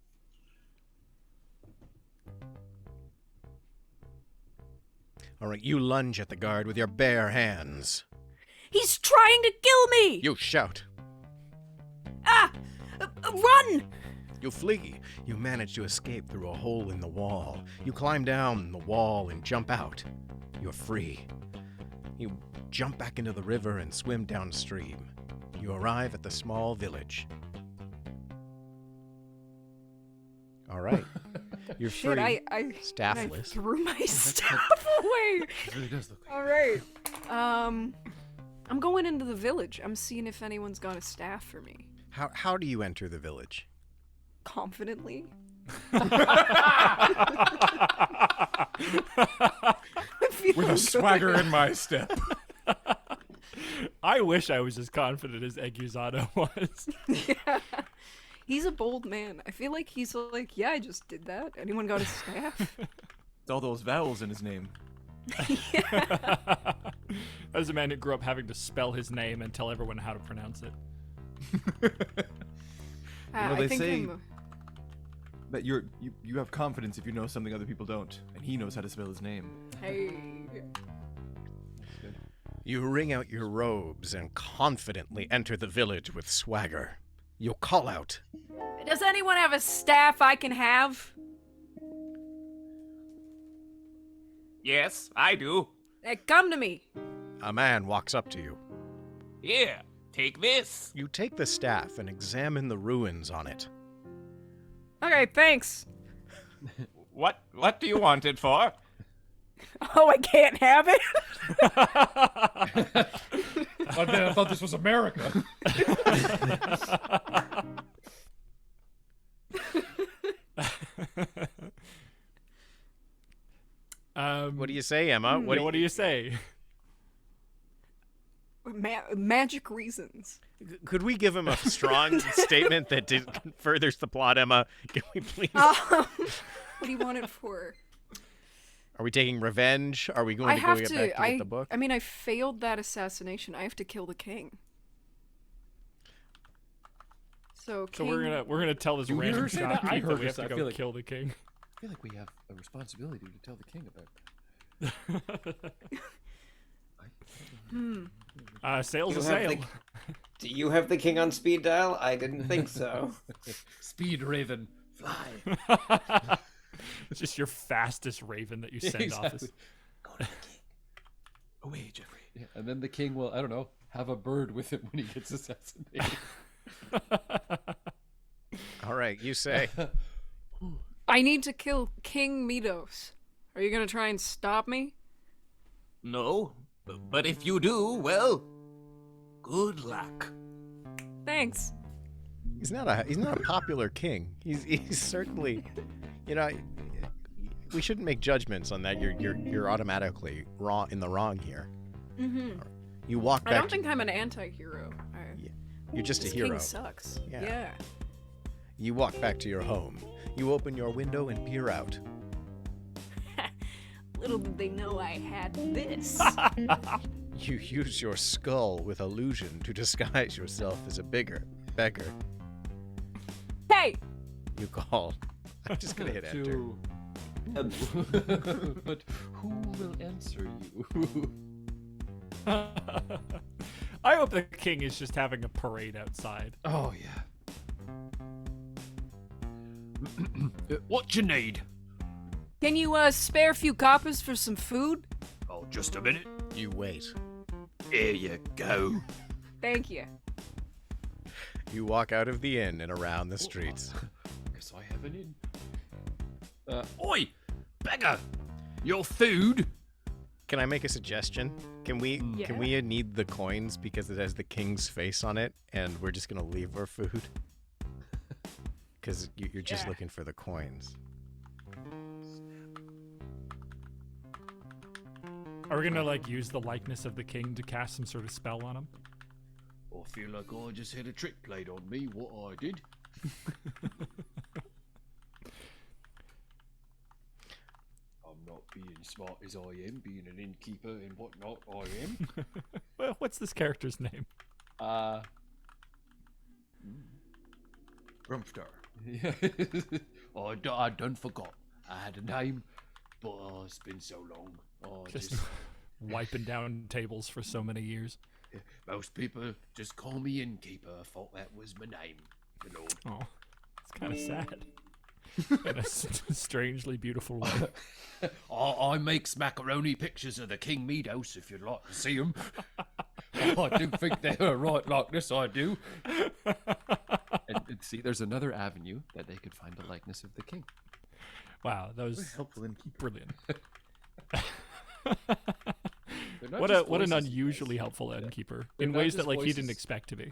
All right, you lunge at the guard with your bare hands. He's trying to kill me! You shout. Ah! Run! You flee. You manage to escape through a hole in the wall. You climb down the wall and jump out. You're free. You jump back into the river and swim downstream. You arrive at the small village. All right. You're Shit, free. I Staffless. threw my staff away. It really does look like. All right. I'm going into the village. I'm seeing if anyone's got a staff for me. How do you enter the village? Confidently. With a swagger in my step. I wish I was as confident as Eguzado was. Yeah. He's a bold man. I feel like he's like, yeah, I just did that. Anyone got a staff? It's all those vowels in his name. As a man who grew up having to spell his name and tell everyone how to pronounce it. They I think say that you have confidence if you know something other people don't, and he knows how to spell his name. Hey. You wring out your robes and confidently enter the village with swagger. You call out. Does anyone have a staff I can have? Yes, I do. Come to me. A man walks up to you. Here, take this. You take the staff and examine the ruins on it. Okay, thanks. What do you want it for? Oh, I can't have it? I thought this was America. What do you say, Emma? What do you say? Magic reasons. Could we give him a strong statement that furthers the plot, Emma? Can we please? What do you want it for? Are we taking revenge? Are we going to go get back to get the book? I mean, I failed that assassination. I have to kill the king. So king... we're gonna tell this You heard random her say that? I shopkeep heard that we her have say- to I go feel like- kill the king. I feel like we have a responsibility to tell the king about that. Sail's a You have sail. Do you have the king on speed dial? I didn't think so. Speed Raven, fly. It's just your fastest raven that you send off. Exactly. Go to the king. Away, Jeffrey. Yeah, and then the king will, I don't know, have a bird with him when he gets assassinated. All right, you say. I need to kill King Midos. Are you gonna try and stop me? No, but if you do, well, good luck. Thanks. He's not a popular king. He's certainly, you know, we shouldn't make judgments on that. You're automatically wrong in the wrong here. Mm-hmm. You walk back. I don't think I'm an anti-hero. You're just a This hero. king sucks. Yeah. Yeah. You walk back to your home. You open your window and peer out. Little did they know I had this. You use your skull with illusion to disguise yourself as a beggar. Hey! You call. I'm just gonna hit enter. But who will answer you? I hope the king is just having a parade outside. Oh, yeah. What you need? Can you spare a few coppers for some food? Oh, just a minute. You wait. Here you go. Thank you. You walk out of the inn and around the streets. Guess I have an in. Oi, beggar! Your food? Can I make a suggestion? Can we need the coins because it has the king's face on it, and we're just gonna leave our food? Because you're just looking for the coins. Are we gonna like use the likeness of the king to cast some sort of spell on him? I feel like I just had a trick played on me, what I did. I'm not being smart as I am, being an innkeeper and whatnot I am. Well, what's this character's name? Grumpstar. Yeah. I done forgot. I had a name, but it's been so long. Just wiping down tables for so many years. Most people just call me innkeeper. I thought that was my name. Good Lord. Oh, it's kind of sad. In a strangely beautiful way. I makes macaroni pictures of the King Midos if you'd like to see them. I do think they're a right likeness, I do. And see, there's another avenue that they could find a likeness of the king. Wow, that was Helpful in brilliant. They're not What just an voices. unusually helpful innkeeper They're in not ways just that like he didn't voices. expect to be.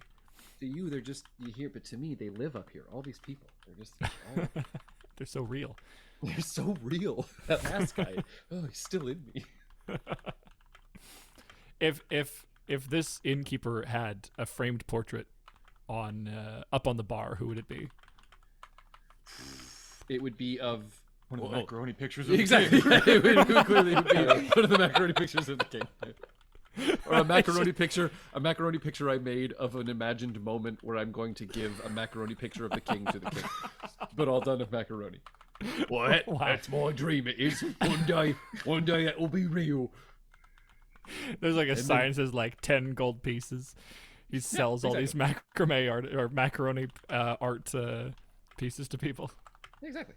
To you, they're just you hear, but to me, they live up here. All these people, they're just They're so real. they're so real. That last guy, oh, he's still in me. If this innkeeper had a framed portrait on up on the bar, who would it be? It would be of One of the macaroni pictures of exactly. It would clearly be one of the macaroni pictures of the king. Or a macaroni picture I made of an imagined moment where I'm going to give a macaroni picture of the king to the king, but all done of macaroni. What? Wow. That's my dream. It is. One day it will be real. There's like a sign that says like 10 gold pieces. He sells all these macrame art or macaroni art pieces to people. Exactly.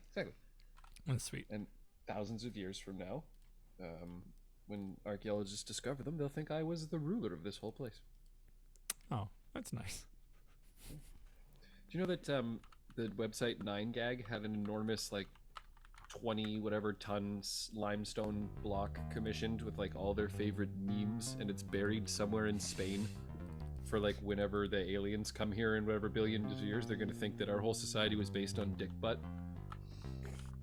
That's sweet. And thousands of years from now, when archaeologists discover them, they'll think I was the ruler of this whole place. Oh, that's nice. Do you know that the website 9gag had an enormous, like, 20 whatever tons limestone block commissioned with like all their favorite memes, and it's buried somewhere in Spain for like whenever the aliens come here in whatever billions of years, they're going to think that our whole society was based on dick butt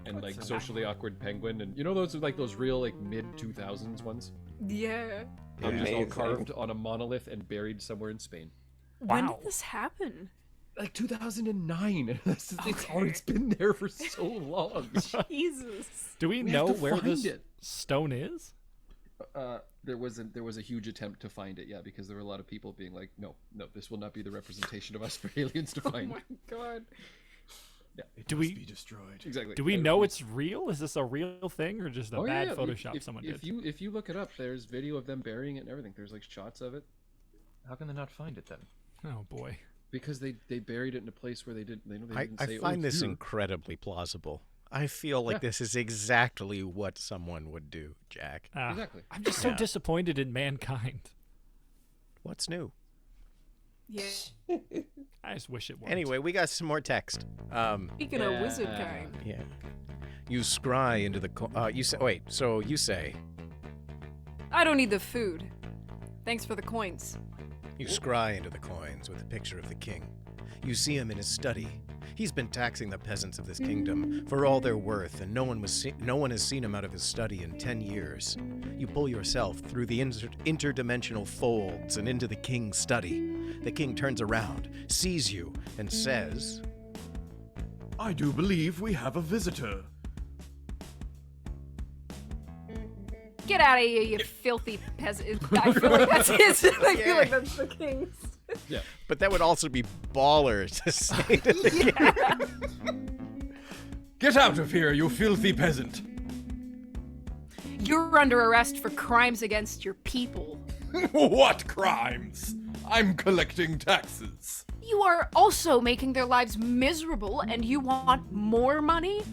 and like socially awkward penguin, and you know those are like those real like mid 2000s ones. Yeah. They're just all Amazing. carved on a monolith and buried somewhere in Spain. When Wow. did this happen? Like 2009. It's been there for so long. Jesus. Do we We know have to where find this it. stone is? There was a huge attempt to find it, yeah, because there were a lot of people being like, no, this will not be the representation of us for aliens to Oh find. my god. It Do must we- be destroyed. Exactly. Do we know it's real? Is this a real thing or just a Oh, bad yeah. Photoshop if, someone if did? If you look it up, there's video of them burying it and everything. There's like shots of it How can they not find it then? Oh boy. because they buried it in a place where they didn't I say. find this here." incredibly plausible. I feel like this is exactly what someone would do, Jack. Exactly. I'm just so Yeah. disappointed in mankind. What's new? Yeah. I just wish it weren't. Anyway, we got some more text. Speaking of wizard kind. Yeah. You scry into the. You say. Wait. So you say. I don't need the food. Thanks for the coins. You scry into the coins with a picture of the king. You see him in his study. He's been taxing the peasants of this kingdom for all their worth, and no one has seen him out of his study in 10 years. You pull yourself through the interdimensional folds and into the king's study. The king turns around, sees you, and says, I do believe we have a visitor. Get out of here, you filthy peasant. I feel like that's his. I feel like that's the king's. but that would also be baller to say to the king. Get out of here, you filthy peasant. You're under arrest for crimes against your people. What crimes? I'm collecting taxes. You are also making their lives miserable, and you want more money?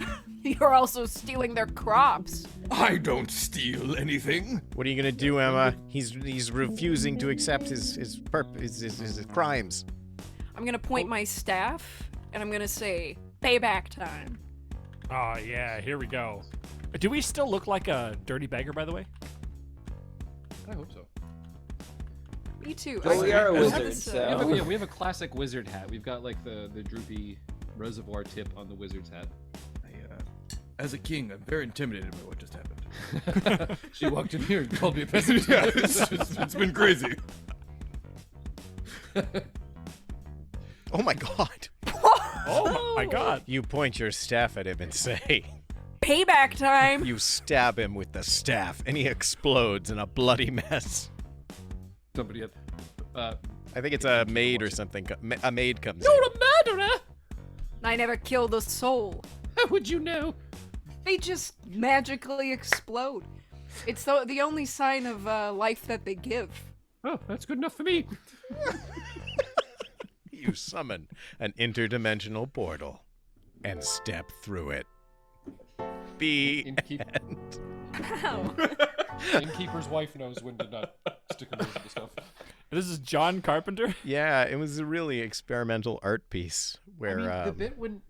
You're also stealing their crops. I don't steal anything. What are you gonna do, Emma? He's refusing to accept his crimes. I'm gonna point my staff, and I'm gonna say, payback time. Oh yeah, here we go. Do we still look like a dirty beggar, by the way? I hope so. Me too. Well, we are a I have wizard, this, so- We have a classic wizard hat. We've got like the droopy reservoir tip on the wizard's hat. As a king, I'm very intimidated by what just happened. She walked in here and called me a peasant. Yeah, it's been crazy. Oh my god. Oh my god. You point your staff at him and say, Payback time. you stab him with the staff, and he explodes in a bloody mess. Somebody at. I think it's a maid or something. A maid comes in. You're a murderer! I never killed a soul. How would you know? They just magically explode. It's the only sign of life that they give. Oh, that's good enough for me. You summon an interdimensional portal and step through it. Ow. Innkeeper's wife knows when to not stick her nose in the stuff. This is John Carpenter. Yeah, it was a really experimental art piece where I mean, the bit when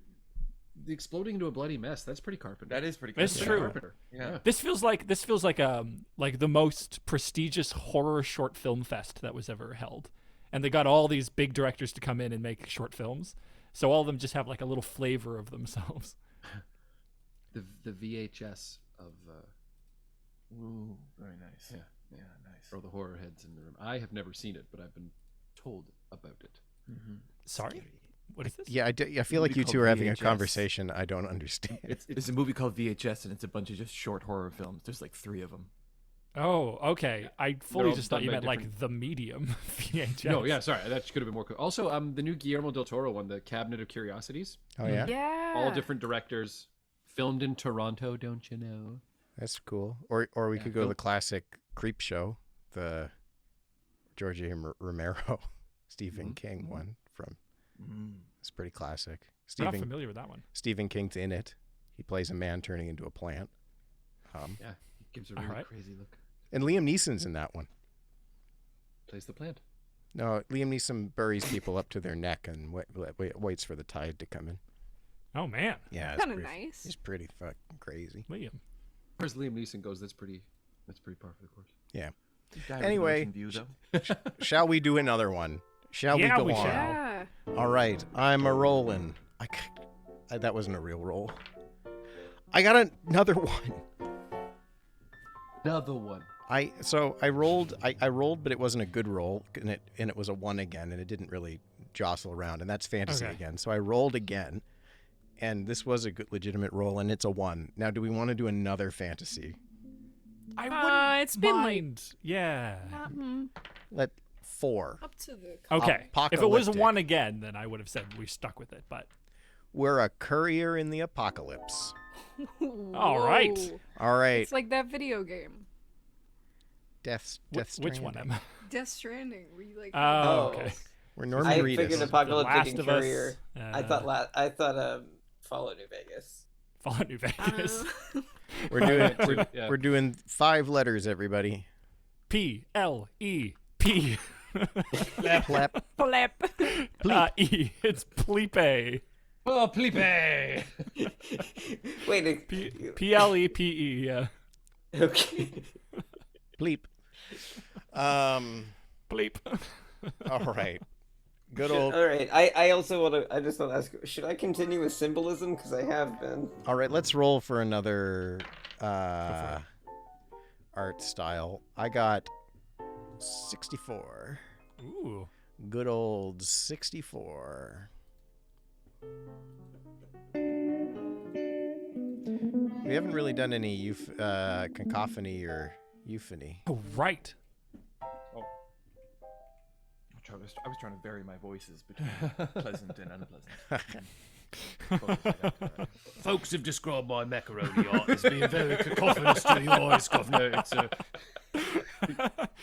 the exploding into a bloody mess, that's pretty Carpenter. That is pretty It's good. true. Carpenter. Yeah. This feels like the most prestigious horror short film fest that was ever held. And they got all these big directors to come in and make short films. So all of them just have like a little flavor of themselves. The VHS of Ooh, very nice. Yeah. Yeah, nice. for the horror heads in the room. I have never seen it, but I've been told about it. Sorry? What is this? yeah, I feel like movie you two called are having a VHS. conversation I don't understand. It's a movie called VHS, and it's a bunch of just short horror films. There's like 3 of them. Oh, okay. I fully all just thought done you by meant like the medium VHS. No, yeah, sorry, that could have been more cool. Also, the new Guillermo del Toro one, The Cabinet of Curiosities. Oh yeah, Yeah. All different directors, filmed in Toronto, don't you know? that's cool. Or we Yeah, could go cool. the classic Creep Show, the George A. Romero, Stephen King one from. It's pretty classic. I'm not familiar with that one. Stephen King's in it. He plays a man turning into a plant. Yeah, gives a really Alright. crazy look. And Liam Neeson's in that one. Plays the plant. No, Liam Neeson buries people up to their neck and waits for the tide to come in. Oh man, Yeah, Kind of nice. He's pretty fucking crazy. Liam. As far as Liam Neeson goes, that's pretty par for the course. Yeah. Guy with Anyway, an ocean view, though. Shall we do another one? Shall Yeah, we go we on? shall. Yeah. All right, I'm a rollin'. That wasn't a real roll. I got another one. Another one. I rolled, but it wasn't a good roll, and it was a 1 again, and it didn't really jostle around, and that's fantasy Okay. again. So I rolled again, and this was a good, legitimate roll, and it's a 1. Now, do we want to do another fantasy? I wouldn't it's been, like- mind. Yeah. Let 4. Up to the. Okay. If it was Apocalyptic. 1 again, then I would have said we stuck with it. But We're a courier in the apocalypse. All right. Whoa. All right. It's like that video game, Death Which one, Stranding. Emma? Death Stranding, where you like. Oh, okay. We're I Norman Reedus. figured The apocalyptic Last and of Us, courier. I thought Fallout New Vegas. Fallout New Vegas. We're doing Yeah. we're doing 5 letters, everybody. P-L-E-P. Plep. Plep. E. It's Plipe. Oh, Felipe! Wait. P-L-E-P-E, yeah. Okay. Bleep. Bleep. All right. Good old. All right. I also want to. I just want to ask. Should I continue with symbolism? Because I have been. All right. Let's roll for another art style. I got 64. Ooh. Good old 64. We haven't really done any cacophony or euphony. Oh, right. I was trying to vary my voices between pleasant and unpleasant. Folks have described my macaroni art as being very cacophonous to the eyes, governor.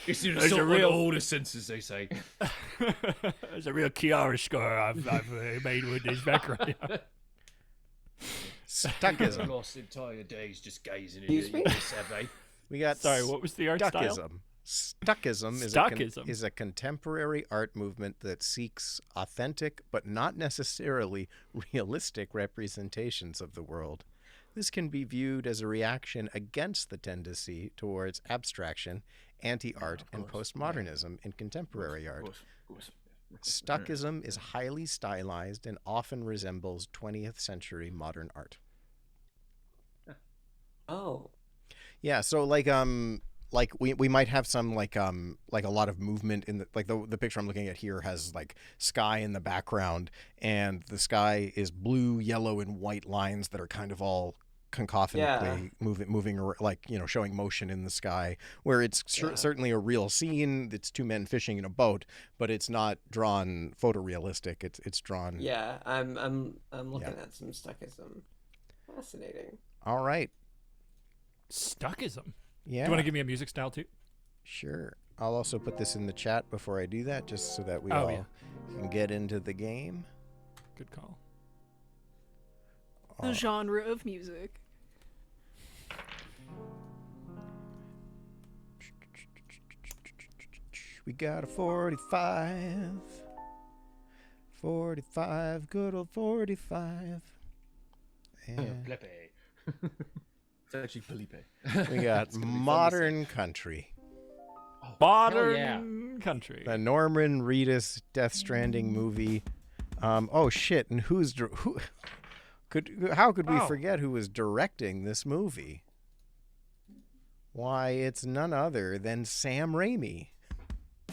It's an assault on all the senses, they say. It's a real chiaroscuro I've made with this macaroni. Stuckism. Lost entire days just gazing at Excuse you, me? savvy. We got Sorry, what was the art style? Stuckism. Stuckism Stuckism. is a contemporary art movement that seeks authentic but not necessarily realistic representations of the world. This can be viewed as a reaction against the tendency towards abstraction, anti-art, and postmodernism in contemporary art. Of course. Stuckism is highly stylized and often resembles 20th century modern art. Oh. Yeah, so like we might have some like a lot of movement in the picture I'm looking at here has like sky in the background, and the sky is blue, yellow, and white lines that are kind of all concoctionally moving like, you know, showing motion in the sky, where it's certainly a real scene. It's 2 men fishing in a boat, but it's not drawn photorealistic. It's drawn. Yeah, I'm looking at some stuckism. Fascinating. All right. Stuckism. Yeah. Do you want to give me a music style too? Sure. I'll also put this in the chat before I do that, just so that we all can get into the game. Good call. The genre of music. We got a 45. 45, good old 45. And Felipe. It's actually Felipe. we got modern country. Modern country. The Norman Reedus Death Stranding movie. Oh shit! And how could we forget who was directing this movie? Why, it's none other than Sam Raimi.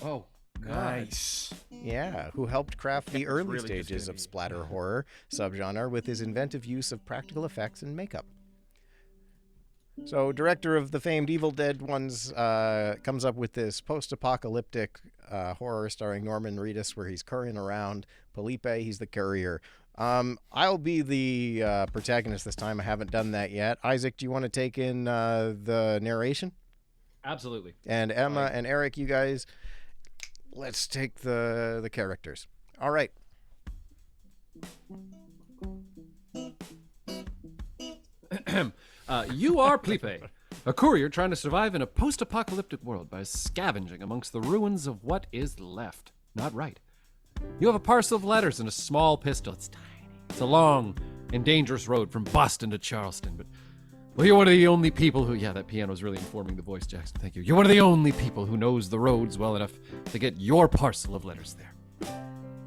Oh, Nice. Yeah, who helped craft the early really just stages gonna of be- splatter horror subgenre with his inventive use of practical effects and makeup. So, director of the famed Evil Dead ones comes up with this post-apocalyptic horror starring Norman Reedus, where he's currying around. Felipe, he's the courier. I'll be the protagonist this time. I haven't done that yet. Isaac, do you want to take in the narration? absolutely. And Emma and Eric, you guys, let's take the characters. All right. You are Felipe, a courier trying to survive in a post-apocalyptic world by scavenging amongst the ruins of what is left. Not right. You have a parcel of letters and a small pistol. It's tiny. It's a long and dangerous road from Boston to Charleston, but well, you're one of the only people who... Yeah, that piano's really informing the voice, Jackson. Thank you. You're one of the only people who knows the roads well enough to get your parcel of letters there.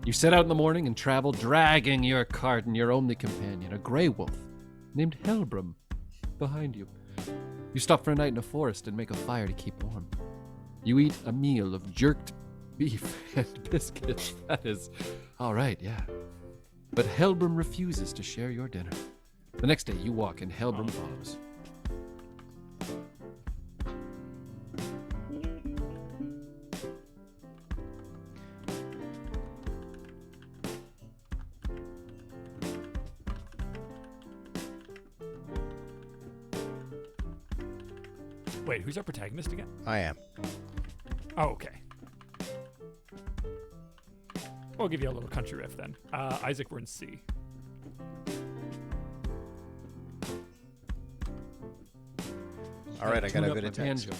You set out in the morning and travel, dragging your cart and your only companion, a gray wolf named Helbram, behind you. You stop for a night in a forest and make a fire to keep warm. You eat a meal of jerked beef and biscuits. That is all right, yeah. But Helbram refuses to share your dinner. The next day, you walk and Helbram follows. Wait, who's our protagonist again? I am. Oh, okay. We'll give you a little country riff then. Isaac, we're in C. All right, I got a bit of banjo.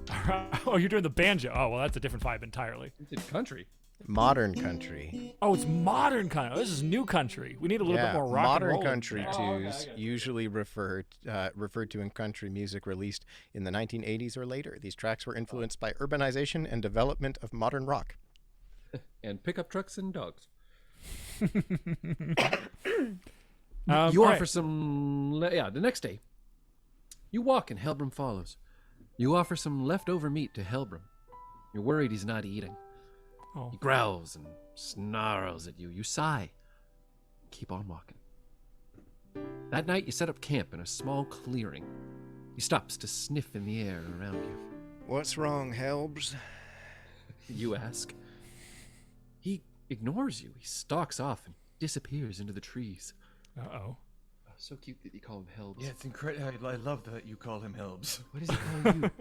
text. Oh, you're doing the banjo. Oh, well, that's a different vibe entirely. It's country. Modern country. Oh, it's modern country. This is new country. We need a little bit more rock modern and roll. country there. tunes usually referred to in country music released in the 1980s or later. These tracks were influenced by urbanization and development of modern rock. And pickup trucks and dogs. You offer some... the next day. You walk and Helbram follows. You offer some leftover meat to Helbram. You're worried he's not eating. Oh. He growls and snarls at you. You sigh. Keep on walking. That night, you set up camp in a small clearing. He stops to sniff in the air around you. What's wrong, Helbs? You ask. He ignores you. He stalks off and disappears into the trees. Uh-oh. So cute that you call him Helbs. Yeah, it's incredible. I love that you call him Helbs. What does he call you?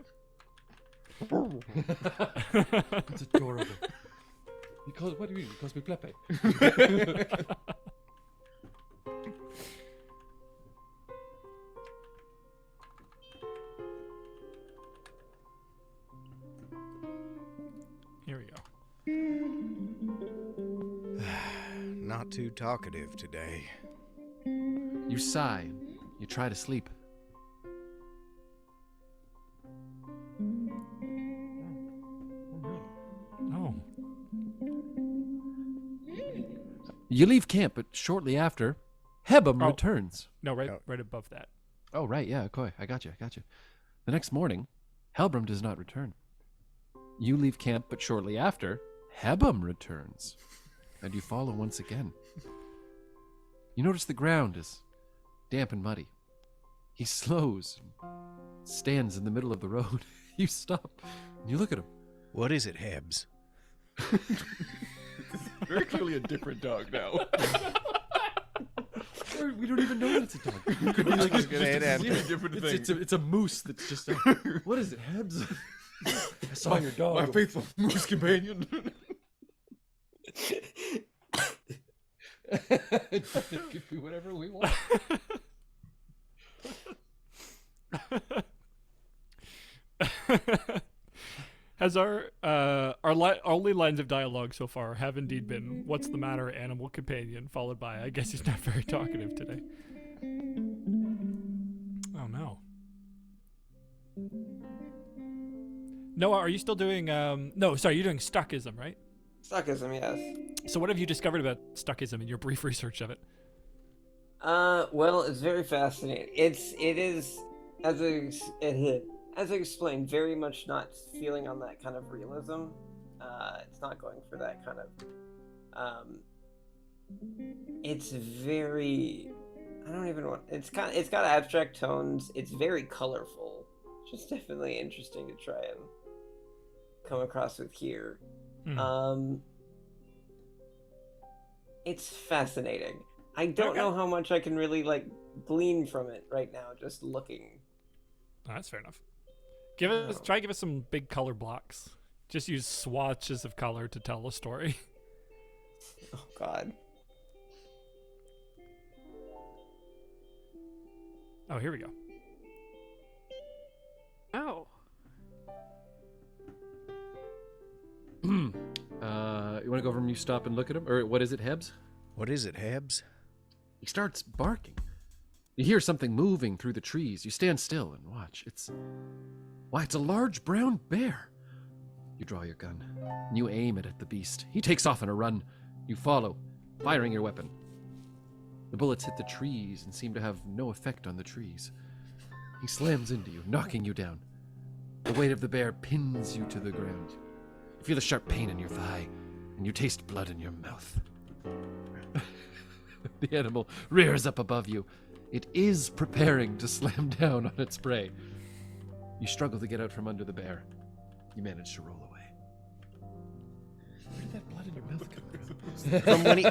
It's adorable. What do you mean? He calls me Pepe. Here we go. Not too talkative today. You sigh. You try to sleep. Oh. You leave camp, but shortly after, Hebam returns. No, right above that. Oh, right, yeah, okay, I got you. The next morning, Helbram does not return. You leave camp, but shortly after, Hebam returns. And you follow once again. You notice the ground is damp and muddy. He slows, stands in the middle of the road. You stop, and you look at him. What is it, Hebs? Very clearly a different dog now. We don't even know that it's a dog. It could be like Just gonna hit enter. Different thing. it's a moose that's just what is it, Hebs? I saw your dog. My faithful moose companion. It could be whatever we want. Has our only lines of dialogue so far have indeed been "What's the matter, animal companion?" followed by "I guess he's not very talkative today." Oh no. Noah, are you still doing? No, sorry, you're doing Stuckism, right? Stuckism, yes. So what have you discovered about Stuckism in your brief research of it? Well, it's very fascinating. It is as I explained, very much not feeling on that kind of realism. It's not going for that kind of. It's very. I don't even want. It's got abstract tones. It's very colorful. Just definitely interesting to try and come across with here. It's fascinating. I don't know how much I can really glean from it right now, just looking. Oh, that's fair enough. Give us some big color blocks. Just use swatches of color to tell a story. Oh God. Oh, here we go. Oh. You want to go over and you stop and look at him? Or what is it, Hebs? What is it, Hebs? He starts barking. You hear something moving through the trees. You stand still and watch. It's a large brown bear. You draw your gun, and you aim it at the beast. He takes off on a run. You follow, firing your weapon. The bullets hit the trees and seem to have no effect on the trees. He slams into you, knocking you down. The weight of the bear pins you to the ground. You feel a sharp pain in your thigh, and you taste blood in your mouth. The animal rears up above you. It is preparing to slam down on its prey. You struggle to get out from under the bear. You manage to roll away. Where did that blood in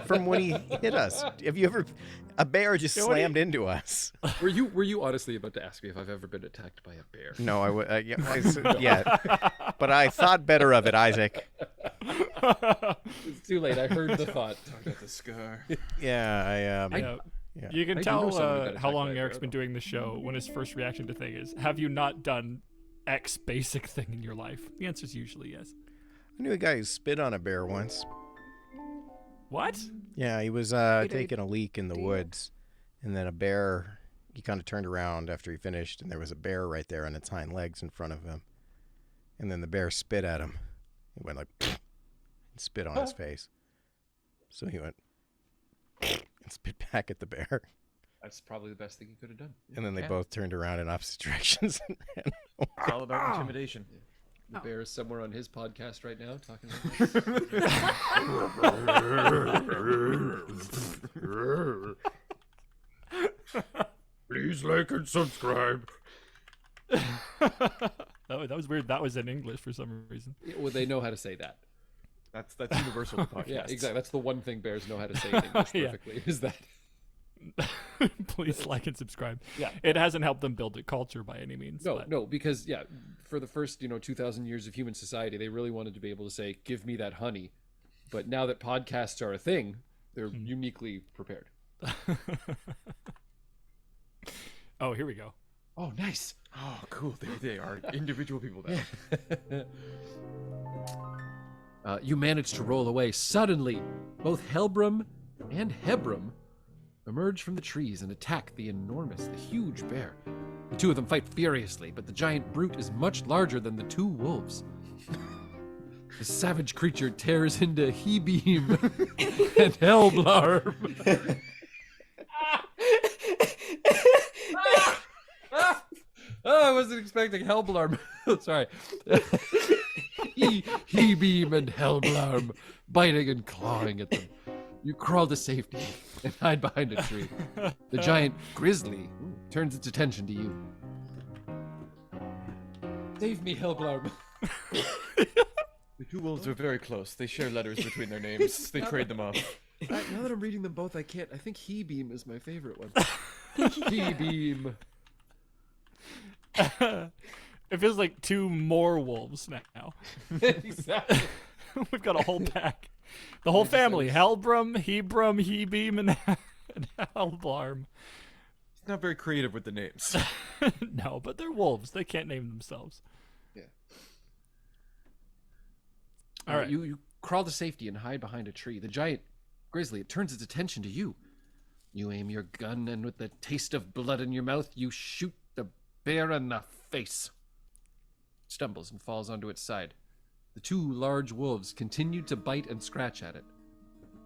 from when he hit us. Have you ever? A bear just slammed into us. Were you honestly about to ask me if I've ever been attacked by a bear? No, I would. Yeah, but I thought better of it, Isaac. It's too late. I heard the thought. Talk about the scar. Yeah, Yeah. You can I do know tell someone who got how attacked long by a Eric's bear, been doing the show when his first reaction to thing is, have you not done X basic thing in your life? The answer is usually yes. I knew a guy who spit on a bear once. What? Yeah, he was taking a leak in the woods, and then a bear. He kind of turned around after he finished, and there was a bear right there on its hind legs in front of him. And then the bear spit at him. He went like, and spit on his face. So he went and spit back at the bear. That's probably the best thing you could have done. And then they both turned around in opposite directions and ran away. It's all about intimidation. The bear is somewhere on his podcast right now talking about Please like and subscribe. That was weird. That was in English for some reason. Well, they know how to say that. That's universal to podcasts. Yeah, exactly. That's the one thing bears know how to say in English Yeah. perfectly, is that. Please like and subscribe. Yeah. It hasn't helped them build a culture by any means. No, but no, because, yeah, for the first, 2,000 years of human society, they really wanted to be able to say, give me that honey. But now that podcasts are a thing, they're uniquely prepared. Oh, here we go. Oh, nice. Oh, cool. They are individual people now. You manage to roll away. Suddenly, both Helbram and Hebram emerge from the trees and attack the huge bear. The two of them fight furiously, but the giant brute is much larger than the two wolves. The savage creature tears into He-Beam and Helblarm. I wasn't expecting Helblarm. Sorry. He-Beam and Helblarm, biting and clawing at them. You crawl to safety and hide behind a tree. The giant grizzly turns its attention to you. Save me, Helblarm. The two wolves are very close. They share letters between their names. They trade them off. Now that I'm reading them both, I think He-Beam is my favorite one. He-Beam. It feels like two more wolves now. Exactly. We've got a whole pack. The whole family. Helbram, Hebram, He-Beam, and Helblarm. He's not very creative with the names. No, but they're wolves. They can't name themselves. Yeah. All right. You crawl to safety and hide behind a tree. The giant grizzly, it turns its attention to you. You aim your gun, and with the taste of blood in your mouth, you shoot the bear in the face. It stumbles and falls onto its side. The two large wolves continue to bite and scratch at it.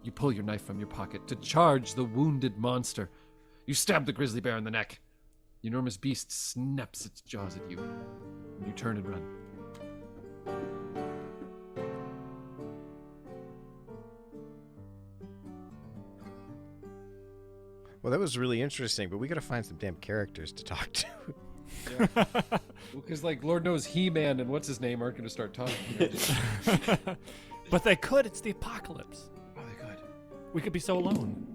You pull your knife from your pocket to charge the wounded monster. You stab the grizzly bear in the neck. The enormous beast snaps its jaws at you. You turn and run. Well, that was really interesting, but we got to find some damn characters to talk to. Because, Lord knows He-Man and what's his name aren't going to start talking. But they could. It's the apocalypse. Oh, they could. We could be so alone.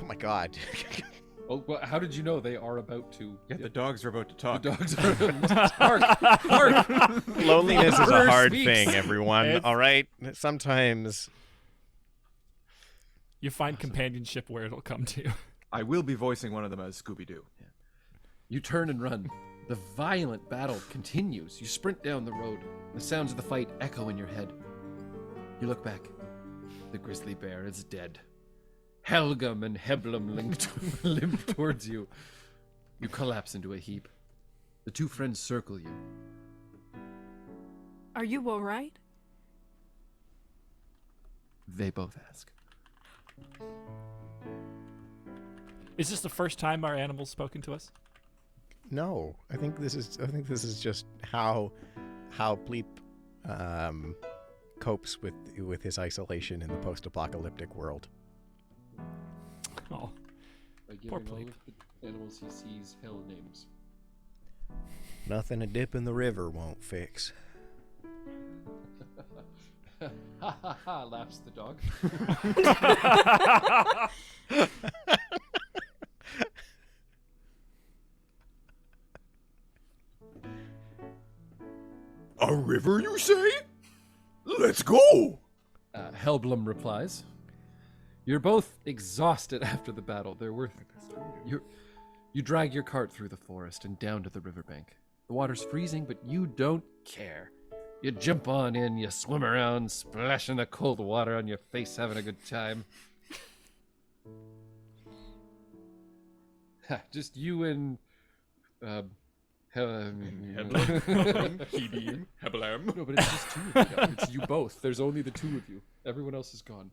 Oh my god. Well, how did you know they are about to? Yeah, the dogs are about to talk. The dogs are. Hark! Loneliness is a Bird hard speaks. thing, everyone. It's- All right? Sometimes. You find companionship where it'll come to. I will be voicing one of them as Scooby-Doo. You turn and run. The violent battle continues. You sprint down the road. The sounds of the fight echo in your head. You look back. The grizzly bear is dead. Helgam and Heblam limp towards you. You collapse into a heap. The two friends circle you. Are you all right? They both ask. Is this the first time our animal's spoken to us? No. I think this is just how Bleep copes with his isolation in the post-apocalyptic world. Oh, By Poor giving all Pleep. of the animals he sees hell names. Nothing a dip in the river won't fix. Ha ha ha, laughs the dog. A river, you say? Let's go! Helblum replies. You're both exhausted after the battle. They're worth it. You drag your cart through the forest and down to the riverbank. The water's freezing, but you don't care. You jump on in, you swim around, splashing the cold water on your face, having a good time. Just you and... Hebeam, Heblam. No, but it's just two of you. It's you both. There's only the two of you. Everyone else is gone.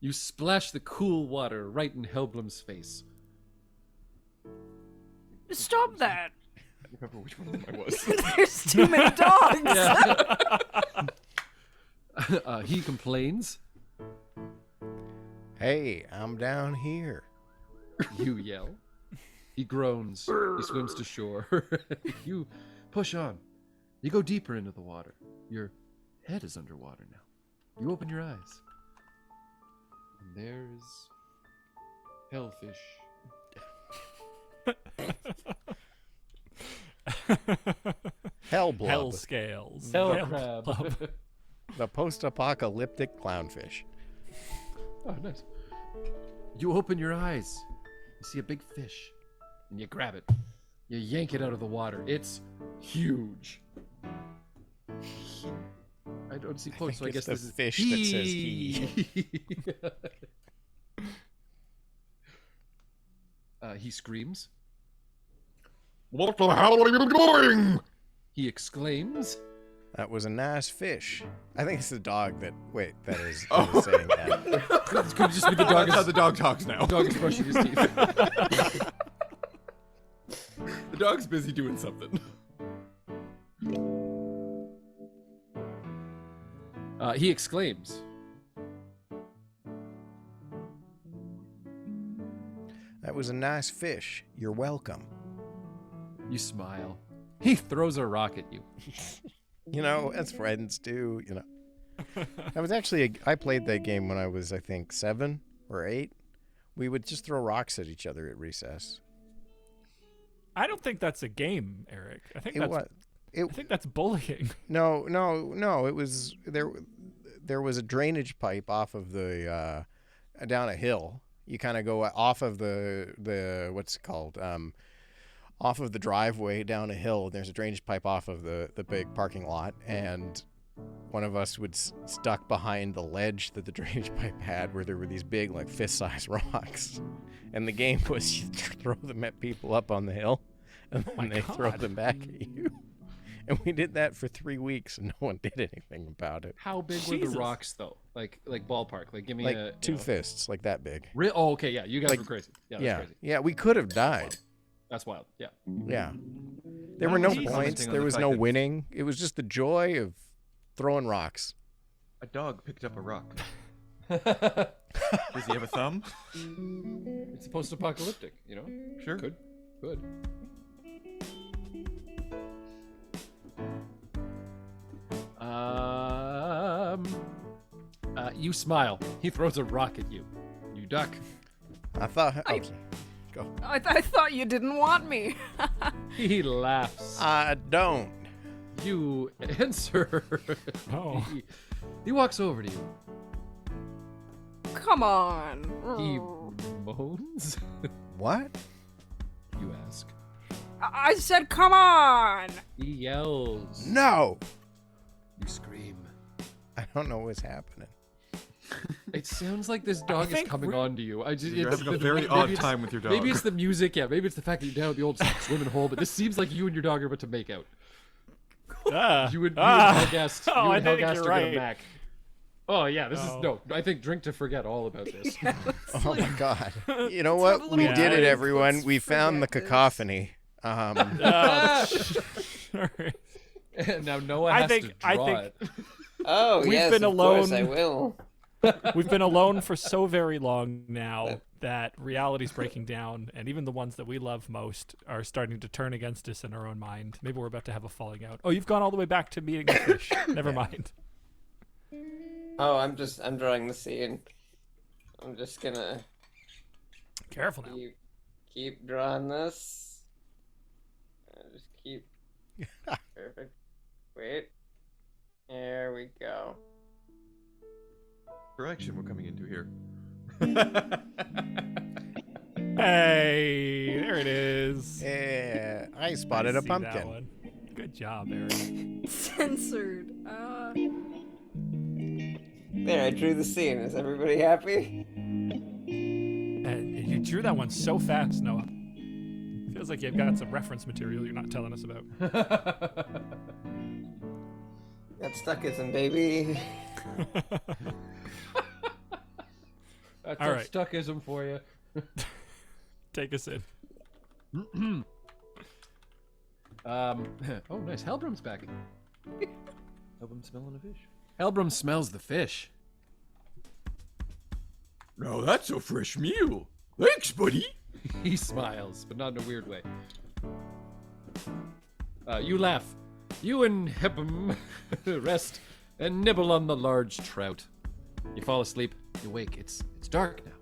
You splash the cool water right in Helblum's face. Stop that! I remember which one of them I was. There's too many dogs! He complains. Hey, I'm down here. You yell. He groans. He swims to shore. You push on. You go deeper into the water. Your head is underwater now. You open your eyes. And there's hellfish. Hellblub. Hell scales. Hell crab. Blub. The post-apocalyptic clownfish. Oh, nice. You open your eyes. You see a big fish. And you grab it. You yank it out of the water. It's huge. I don't see close, so I it's guess the this is fish that says he. He screams. What the hell are you doing? He exclaims. That was a nice fish. I think it's the dog that. Wait, that is Oh. saying that. This could just be the dog. That's how the dog talks now. The dog is brushing his teeth. The dog's busy doing something. He exclaims. That was a nice fish. You're welcome. You smile. He throws a rock at you. You know, as friends do, you know. I was actually, I played that game when I was, I think, 7 or 8. We would just throw rocks at each other at recess. I don't think that's a game, Eric. I think It that's was. I think that's bullying. No. It was there was a drainage pipe off of the down a hill. You kind of go off of the what's it called off of the driveway down a hill. There's a drainage pipe off of the big parking lot, and one of us would stuck behind the ledge that the drainage pipe had, where there were these big, like fist-sized rocks. And the game was you throw them at people up on the hill, and then they throw them back at you. And we did that for 3 weeks, and no one did anything about it. How big were the rocks, though? Like ballpark. Like, give me Like 2 fists, like that big. Oh, okay, yeah. You guys Like, were crazy. Yeah, that's crazy. Yeah, we could have died. That's wild. Yeah. Yeah. There were no Jesus. points. Commenting on There the was fact no that- winning. It was just the joy of throwing rocks. A dog picked up a rock. Does he have a thumb? It's post-apocalyptic, you know? Sure. Could. You smile. He throws a rock at you. You duck. I thought. Okay. Go. I thought you didn't want me. He laughs. I don't. You answer. Oh. He walks over to you. Come on. He moans. What? You ask. I said, come on. He yells. No. You scream. I don't know what's happening. It sounds like this dog is think coming we're- on to you. You're it's having a the- very maybe odd it's- time with your dog. Maybe it's the music, yeah. Maybe it's the fact that you're down at the old swimming hole, but this seems like you and your dog are about to make out. You and Helgast, you I and think Helgast you're are right. gonna mac. Oh yeah, this is Oh. no. I think drink to forget all about this. Oh my God. You know have what? a We little did it, time. everyone. Let's We found the forget this. cacophony. Sorry. And now Noah I has think- to I draw think- it. Oh, We've yes, been of course I alone. will. We've been alone for so very long now that reality's breaking down, and even the ones that we love most are starting to turn against us in our own mind. Maybe we're about to have a falling out. Oh, you've gone all the way back to meeting the fish. Never mind. Oh, I'm drawing the scene. I'm just gonna Careful now. keep drawing this. Just keep. Perfect. Wait. There we go. Direction we're coming into here. Hey, there it is. Yeah, I spotted a See that pumpkin. one. Good job, Eric. Censored. There, I drew the scene. Is everybody happy? And you drew that one so fast, Noah. Feels like you've got some reference material you're not telling us about. Got Stuckism, baby. That's All a right. Stuckism for you. Take us in. Oh, nice. Helbrum's back. Helbrum smelling a fish. Helbrum smells the fish. Now that's a fresh meal. Thanks, buddy. He smiles, but not in a weird way. You laugh. You and Hebum rest and nibble on the large trout. You fall asleep. You wake. It's dark now.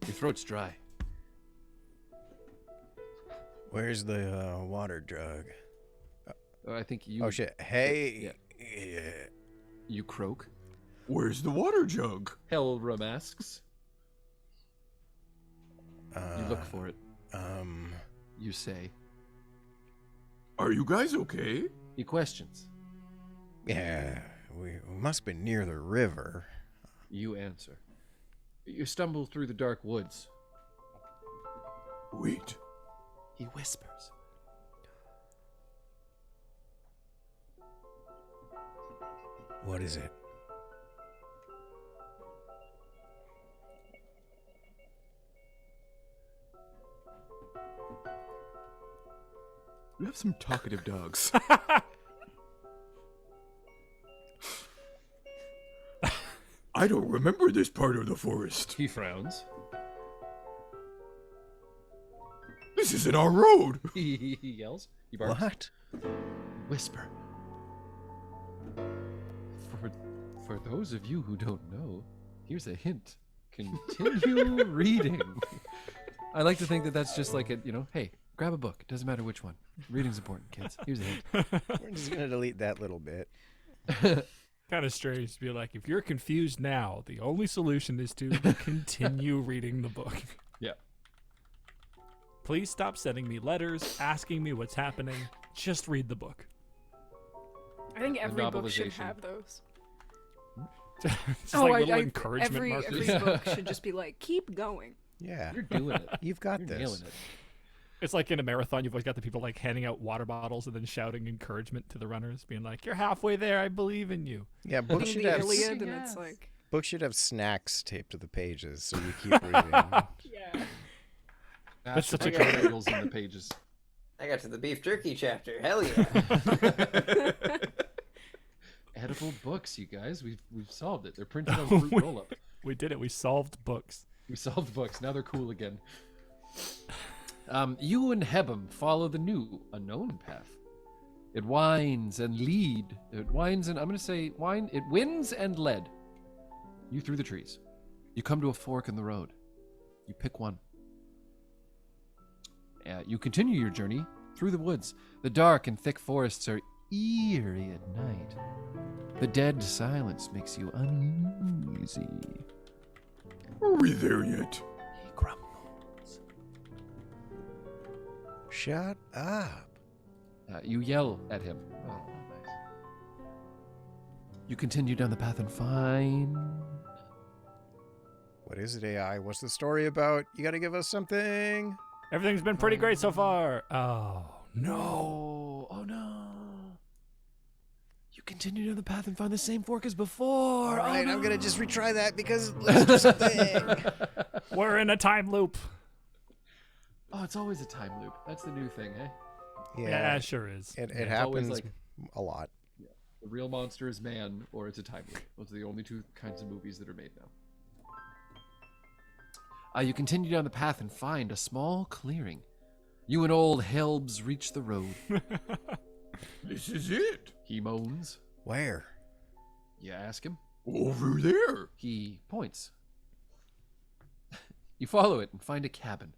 Your throat's dry. Where's the water jug? I think you. Oh shit! Hey. Yeah. You croak. Where's the water jug? Helbrum asks. You look for it. You say. Are you guys okay? He questions. Yeah, we must be near the river. You answer. You stumble through the dark woods. Wait. He whispers. What is it? We have some talkative dogs. I don't remember this part of the forest. He frowns. This isn't our road. He yells. He barks. What? Whisper. For those of you who don't know, here's a hint. Continue reading. I like to think that that's just like a, hey, grab a book. Doesn't matter which one. Reading's important, kids. Here's a hint. We're just gonna delete that little bit. Kind of strange to be like, if you're confused now, the only solution is to continue reading the book. Yeah. Please stop sending me letters asking me what's happening. Just read the book. I think every book should novelization. have those. Just like little encouragement every markers. book should just be like, keep going. Yeah, You're doing it. you've got You're this. nailing it. It's like in a marathon, you've always got the people like handing out water bottles and then shouting encouragement to the runners, being like, "You're halfway there. I believe in you." Yeah, books Reading should the have Iliad, and it's like, books should have snacks taped to the pages so you keep reading. yeah. That's such a Astronomical angles in the pages. I got to the beef jerky chapter. Hell yeah. Edible books, you guys. We've solved it. They're printed on fruit roll-up. We did it. We solved books. We solved books. Now they're cool again. You and Hebum follow the new unknown path. It winds and It winds and I'm going to say wind. It winds and led you through the trees. You come to a fork in the road. You pick one. You continue your journey through the woods. The dark and thick forests are eerie at night. The dead silence makes you uneasy. Are we there yet? He grumbles. Shut up. You yell at him. Oh, nice. You continue down the path and find... What is it, AI? What's the story about? You gotta give us something. Everything's been pretty great so far. Oh, No. Oh, no. You continue down the path and find the same fork as before. All right, Oh, I'm no. gonna just retry that because let's do something. we're in a time loop. Oh, it's always a time loop. That's the new thing, eh? Yeah, it sure is. It It's always happens like- a lot. The real monster is man, or it's a time loop. Those are the only two kinds of movies that are made now. You continue down the path and find a small clearing. You and old Helbs reach the road. This is it. He moans. Where? You ask him. Over there. He points. You follow it and find a cabin.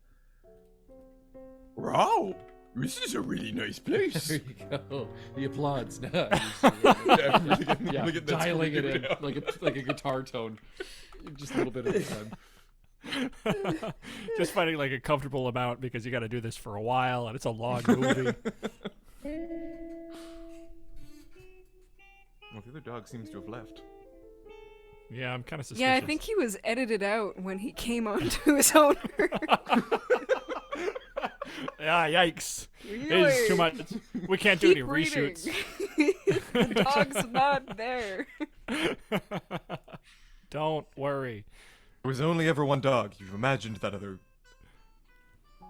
Wow. This is a really nice place. There you go. He applauds now. Yeah, Yeah, dialing it in like a guitar tone, just a little bit at a time. Just finding like a comfortable amount because you got to do this for a while and it's a long movie. Well, the other dog seems to have left. Yeah, I'm kind of suspicious. Yeah, I think he was edited out when he came onto his owner. Yeah, yikes. It's too much. We can't do any Keep reading. reshoots. The dog's not there. Don't worry. There was only ever one dog. You've imagined that other.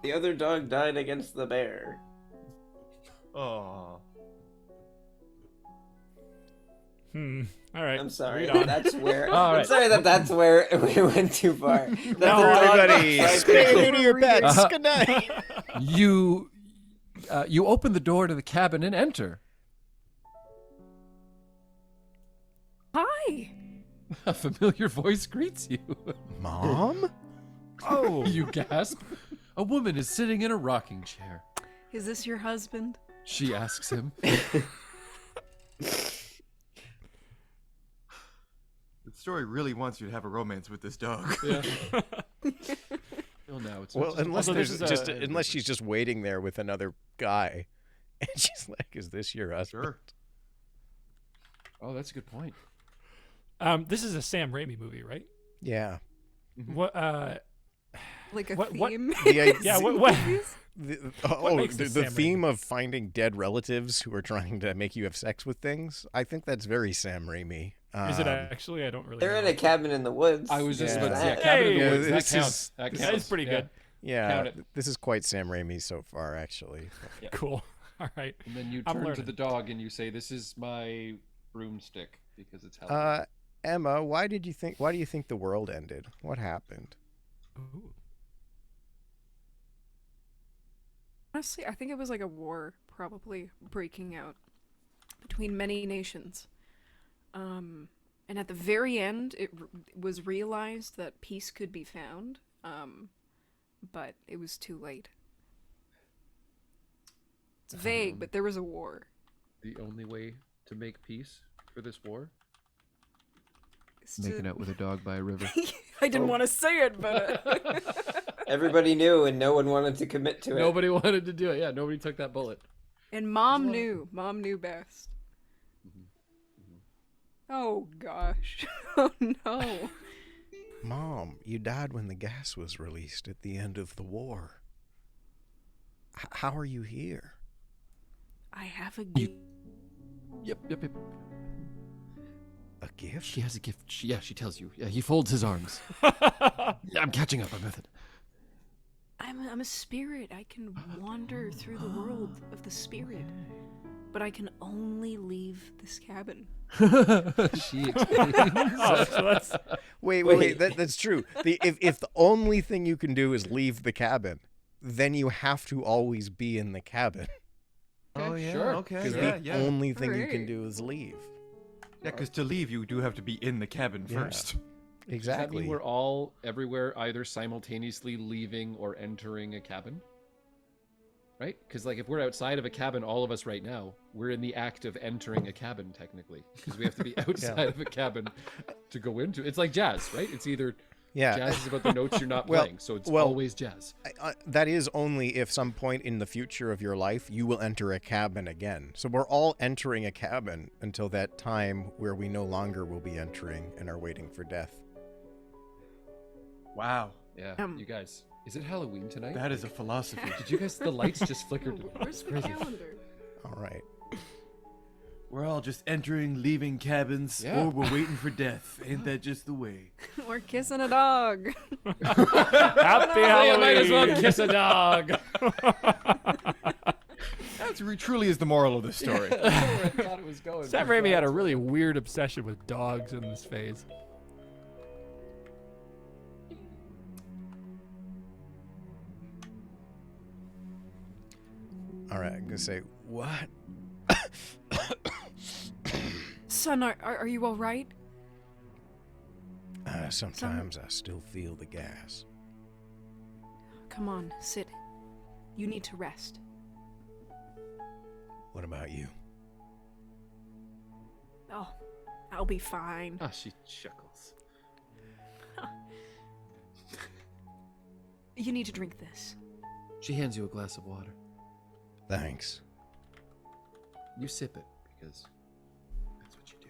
The other dog died against the bear. Oh. All right. I'm sorry. Read on. That's where. All I'm right. sorry that's where we went too far. Everybody, spay neuter your pets. Uh-huh. Good night. You open the door to the cabin and enter. Hi. A familiar voice greets you. Mom? Oh. You gasp. A woman is sitting in a rocking chair. Is this your husband? She asks him. The story really wants you to have a romance with this dog. Yeah. Well, no, it's Well, not. unless Also, this there's is just a- unless she's just waiting there with another guy, and she's like, "Is this your husband?" Sure. Oh, that's a good point. This is a Sam Raimi movie, right? Yeah. What? Like a What- theme? Yeah. What? makes The this Sam theme of finding dead relatives who are trying to make you have sex with things. I think that's very Sam Raimi. Is it actually? I don't really. They're know. in a cabin in the woods. I was just Yeah. about to say, That- Cabin in Hey, the Woods. That this counts. is- That That counts. is pretty Yeah. good. Yeah, Count it. this is quite Sam Raimi so far, actually. Cool. All right. And then you I'm turn to learning. the dog and you say, "This is my broomstick because it's Halloween." Emma, why do you think the world ended? What happened? Ooh. Honestly, I think it was like a war probably breaking out between many nations. And at the very end, it was realized that peace could be found, but it was too late. It's vague, but there was a war. The only way to make peace for this war? It's Making out with a dog by a river. I didn't want to say it, but Everybody knew, and no one wanted to commit to it. Nobody wanted to do it. Yeah, nobody took that bullet. and Mom knew. Mom knew best. Oh gosh! Oh no! Mom, you died when the gas was released at the end of the war. How are you here? I have a gift. Yep. A gift? She has a gift. She tells you. Yeah, he folds his arms. Yeah, I'm catching up. I'm with it. I'm a spirit. I can wander through the world of the spirit, but I can only leave this cabin. She explains. Oh, so that's Wait. That's true. If the only thing you can do is leave the cabin, then you have to always be in the cabin. Oh yeah. sure. Okay. Because Yeah. the Yeah. only thing you can Hooray. do is leave. Yeah. Because to leave, you do have to be in the cabin Yeah. first. Does that Exactly. mean we're all everywhere either simultaneously leaving or entering a cabin? Right? Because like if we're outside of a cabin, all of us right now, we're in the act of entering a cabin technically, because we have to be outside of a cabin to go into. It's like jazz, right? It's either Yeah. jazz is about the notes you're not Well- playing, so it's well- always jazz. That is only if some point in the future of your life you will enter a cabin again. So we're all entering a cabin until that time where we no longer will be entering and are waiting for death. Wow. Yeah, Um, you guys. Is it Halloween tonight? That is a philosophy. Did you guys? The lights just flickered. Where's the crazy. calendar? All right. We're all just entering, leaving cabins, Yeah. or we're waiting for death. Ain't that just the way? Or kissing a dog. happy I might as well Halloween. kiss a dog. That truly is the moral of the story. That's where I thought it was going. Sam Raimi had a really weird obsession with dogs in this phase. All right, I'm gonna say what? Son, are you all right? Sometimes I still feel the gas. Come on, sit. You need to rest. What about you? Oh, I'll be fine. Ah, she chuckles. You need to drink this. She hands you a glass of water. Thanks. You sip it because that's what you do.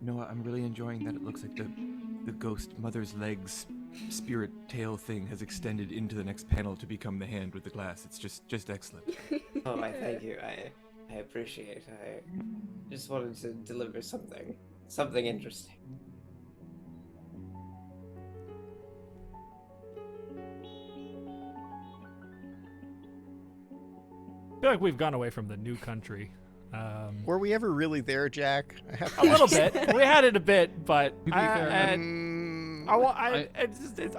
You know what? I'm really enjoying that. It looks like the ghost mother's legs spirit tail thing has extended into the next panel to become the hand with the glass. It's just excellent. Oh, I thank you. I appreciate. I just wanted to deliver something interesting. I feel like we've gone away from the new country. Were we ever really there, Jack? I have to A little ask. bit. We had it a bit, but To be fair, I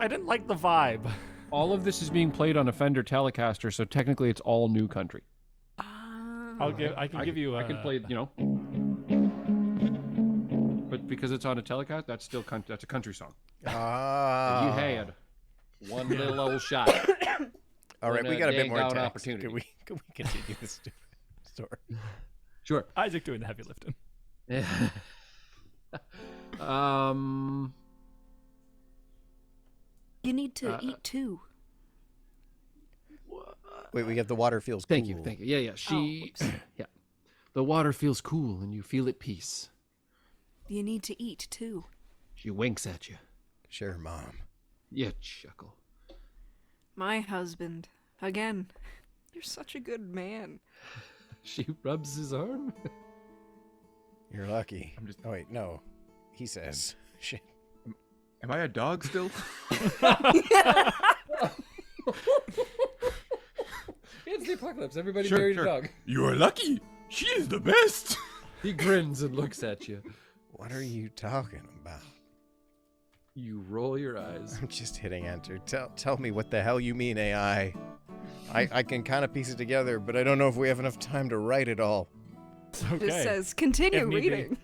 didn't like the vibe. All of this is being played on a Fender Telecaster, so technically it's all new country. I can give you. I can play, but because it's on a Telecaster, that's still that's a country song. Ah. You had one little old shot. All right, we got a bit more down text. opportunity. Can we continue this story? Sure. Isaac doing the heavy lifting. You need to eat too. Wait, we get the water feels Thank cool. you. Yeah. She, whoops. yeah. The water feels cool, and you feel at peace. You need to eat too. She winks at you. Sure, Mom. You chuckle. My husband. Again. You're such a good man. She rubs his arm. You're lucky. I'm just- Oh wait, no. He says, "Shit." Am I a dog still? It's the apocalypse. Everybody Sure, married sure. a dog. You are lucky. She is the best. He grins and looks at you. What are you talking about? You roll your eyes. I'm just hitting enter. Tell me what the hell you mean, AI. I can kind of piece it together, but I don't know if we have enough time to write it all. It's okay. Just says, continue If need be. reading.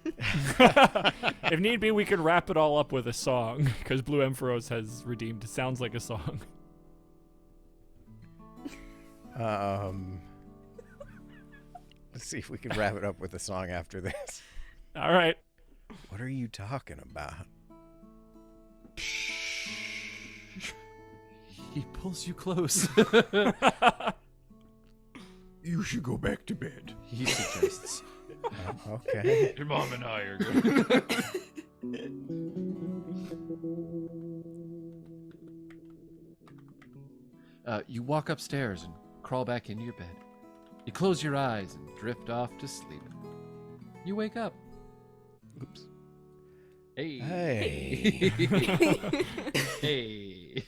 If need be, we could wrap it all up with a song because Blue Emphros has redeemed. It sounds like a song. Let's see if we can wrap it up with a song after this. All right. What are you talking about? He pulls you close. You should go back to bed. He suggests. Okay. Your mom and I are good. You walk upstairs and crawl back into your bed. You close your eyes and drift off to sleep. You wake up. Oops. Hey. Hey. Hey.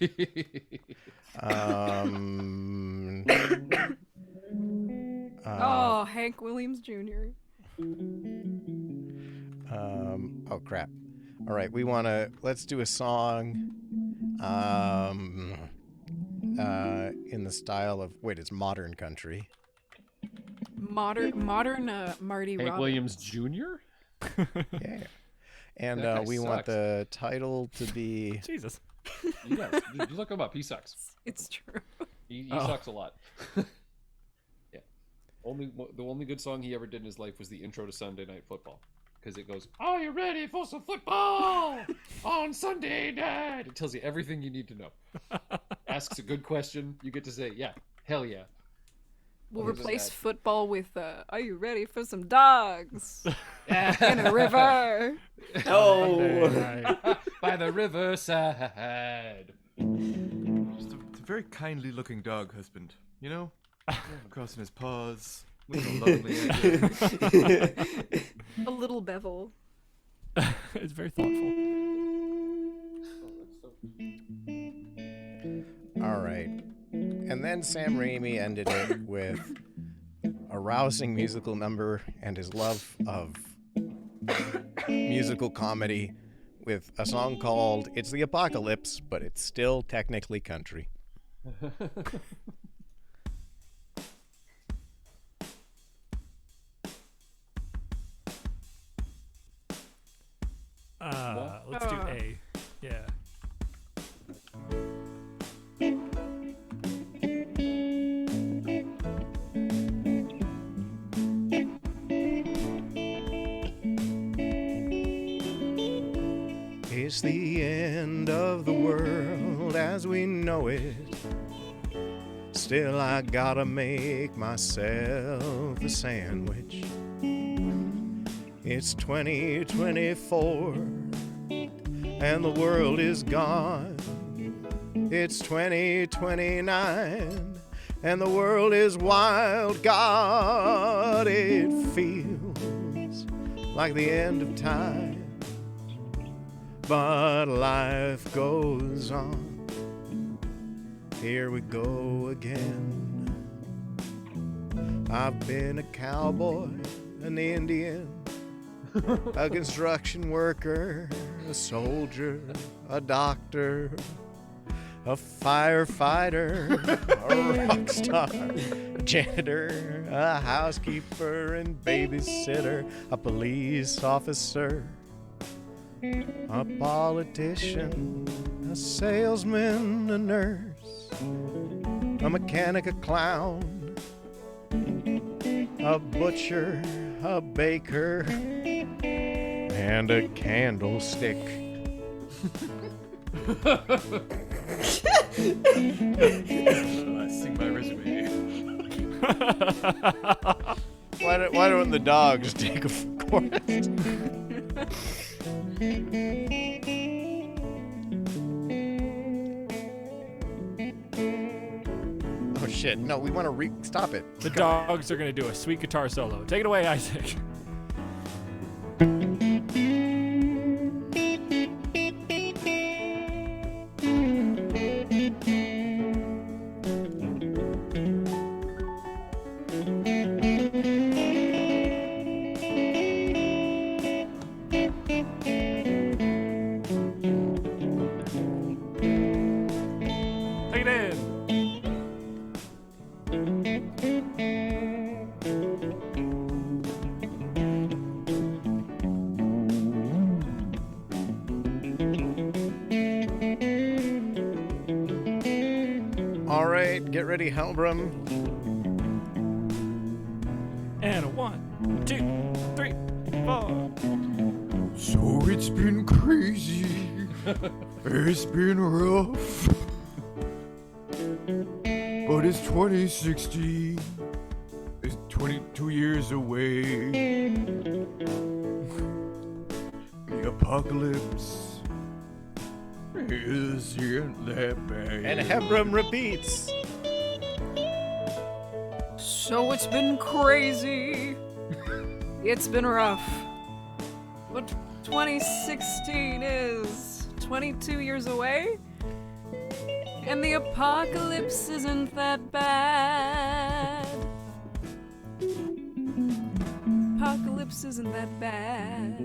Oh, Hank Williams Jr. Oh crap. All right, let's do a song in the style of, wait, it's modern country. Modern Marty Hank Robbins. Williams Jr.? Yeah. And That guy we want sucks. the title to be Jesus. He does. Just look him up. He sucks. It's true. He Oh. sucks a lot. Yeah. The only good song he ever did in his life was the intro to Sunday Night Football. Because it goes, "Are you ready for some football on Sunday night?" It tells you everything you need to know. Asks a good question, you get to say, "Yeah, hell yeah." We'll What is replace that? football with, are you ready for some dogs? In a river. Oh, Right. By the riverside. Just a very kindly looking dog husband, you know? Crossing his paws, looking lovely at you. A little bevel. It's very thoughtful. all right. And then Sam Raimi ended it with a rousing musical number and his love of musical comedy with a song called It's the Apocalypse, but it's still technically country. Let's do A. Yeah. It's the end of the world as we know it. Still, I gotta make myself a sandwich. It's 2024 and the world is gone. It's 2029 and the world is wild. God, it feels like the end of time. But life goes on. Here we go again. I've been a cowboy, an Indian, a construction worker, a soldier, a doctor, a firefighter, a rock star, a janitor, a housekeeper and babysitter, a police officer, a politician, a salesman, a nurse, a mechanic, a clown, a butcher, a baker, and a candlestick. I sing my resume. Why don't the dogs take a chorus? Oh shit! No, we want to stop it. The dogs are gonna do a sweet guitar solo. Take it away, Isaac. Take it in. All right, get ready, Helbram. And a 1, 2, 3, 4. So it's been crazy. It's been rough. But it's 2016. It's 22 years away. The apocalypse isn't that bad. And Helbram repeats. So it's been crazy. It's been rough. But 2016 is 22 years away. And the apocalypse isn't that bad. Apocalypse isn't that bad.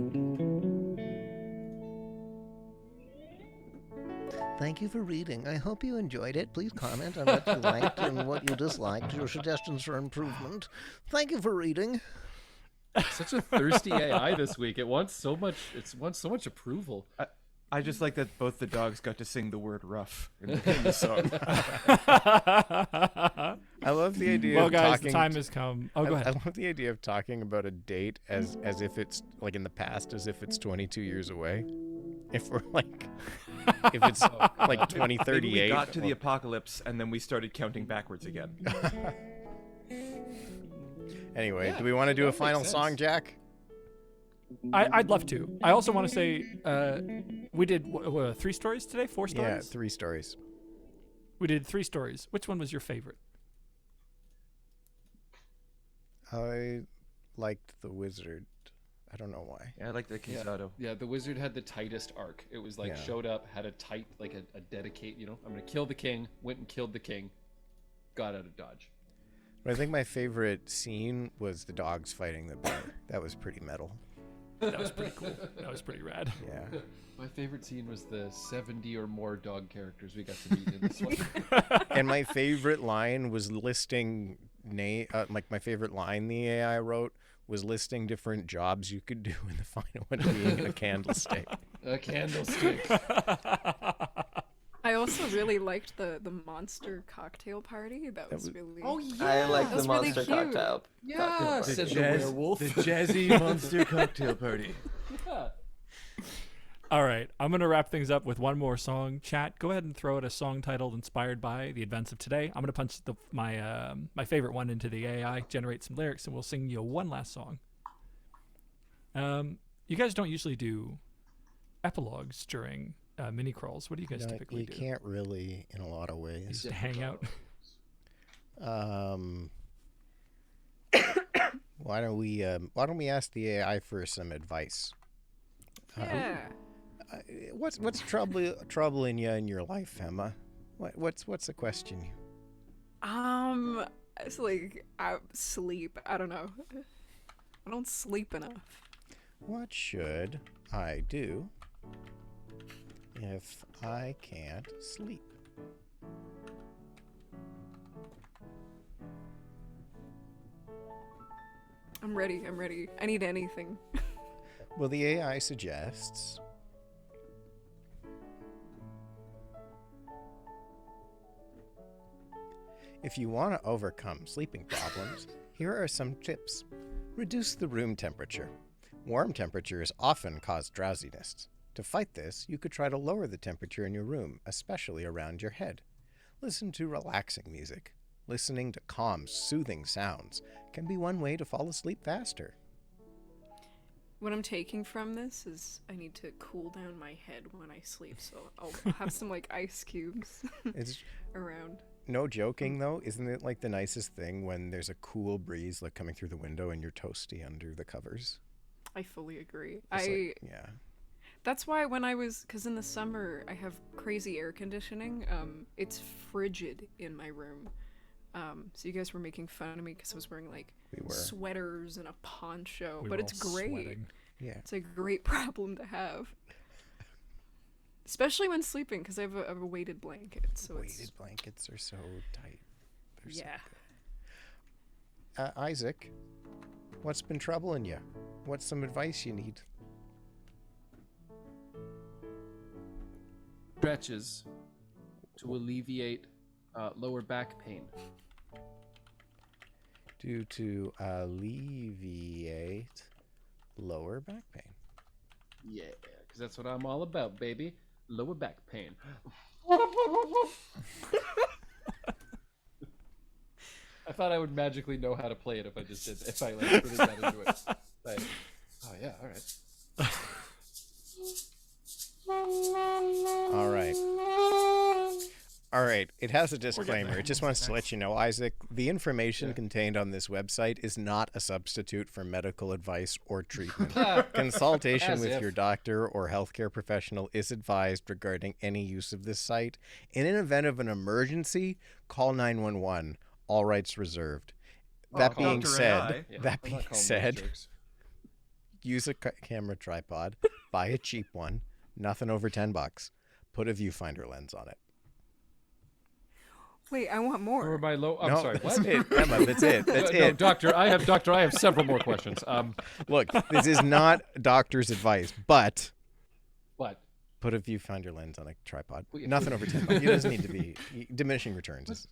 Thank you for reading. I hope you enjoyed it. Please comment on what you liked and what you disliked, your suggestions for improvement. Thank you for reading. Such a thirsty AI this week. It wants so much. It wants so much approval. I just like that both the dogs got to sing the word rough in the song. I love the idea Well, of guys, talking. the time has come. Oh, go I ahead. love the idea of talking about a date as if it's like in the past, as if it's 22 years away. If we're like, if it's like Maybe 2038. we got to the apocalypse and then we started counting backwards again. Anyway, Yeah, do we want to do a that makes final sense. song, Jack? I'd love to. I also want to say we did 3 stories today, 4 stories. Yeah, 3 stories. We did 3 stories. Which one was your favorite? I liked the wizard. I don't know why. Yeah, I like the Quixote. Yeah, the wizard had the tightest arc. It was like Yeah. showed up, had a tight, like a dedicate. You know, I'm gonna kill the king. Went and killed the king. got out of Dodge. But I think my favorite scene was the dogs fighting the bear. That was pretty metal. That was pretty cool. That was pretty rad. Yeah. My favorite scene was the 70 or more dog characters we got to meet in this one. And my favorite line was listing like my favorite line the AI wrote was listing different jobs you could do in the final one being a candlestick. A candlestick. I also really liked the monster cocktail party. That was really. Oh yeah. I like That the was really monster cute. cocktail. Yeah, The, said the jazz, werewolf. the jazzy monster cocktail party. Yeah. All right, I'm gonna wrap things up with one more song. Chat, go ahead and throw out a song titled inspired by the events of today. I'm gonna punch my favorite one into the AI, generate some lyrics, and we'll sing you one last song. You guys don't usually do epilogues during MiniCrawls. What do you guys typically you do? can't really in a lot of ways. Just hang out. Why don't we ask the AI for some advice? Yeah. What's troubling you in your life, Emma? What's the question? It's like sleep. I don't know. I don't sleep enough. What should I do if I can't sleep? I'm ready. I need anything. Well, the AI suggests if you want to overcome sleeping problems, here are some tips. Reduce the room temperature. Warm temperatures often cause drowsiness. To fight this, you could try to lower the temperature in your room, especially around your head. Listen to relaxing music. Listening to calm, soothing sounds can be one way to fall asleep faster. What I'm taking from this is I need to cool down my head when I sleep, so I'll have some like ice cubes It's around. no joking though, isn't it like the nicest thing when there's a cool breeze like coming through the window and you're toasty under the covers? I fully agree. Yeah. That's why because in the summer I have crazy air conditioning. It's frigid in my room. So you guys were making fun of me because I was wearing like sweaters and a poncho, We but were it's all great. sweating. Yeah. It's a great problem to have, especially when sleeping because I have a weighted blanket. So Weighted blankets are so tight. They're so yeah. good. Isaac, what's been troubling you? What's some advice you need? Stretches to alleviate lower back pain. To alleviate lower back pain. Yeah, because that's what I'm all about, baby. Lower back pain. I thought I would magically know how to play it if I just did. If I like really got into it. Like, oh yeah, all right. All right. It has a disclaimer. It just wants to let you know, Isaac, the information contained on this website is not a substitute for medical advice or treatment. Consultation As with if. your doctor or healthcare professional is advised regarding any use of this site. In an event of an emergency, call 911. All rights reserved. That being Dr. said, AI. Yeah, that I'm being not calling those said, jerks. use a camera tripod, buy a cheap one, nothing over $10. Put a viewfinder lens on it. Wait, I want more. Or my low. I'm No, sorry. that's What? it, Emma. That's it. That's No, it. doctor. I have several more questions. Look, this is not doctor's advice, but What? put a viewfinder lens on a tripod. Well, yeah. Nothing over $10. It doesn't need to be diminishing returns.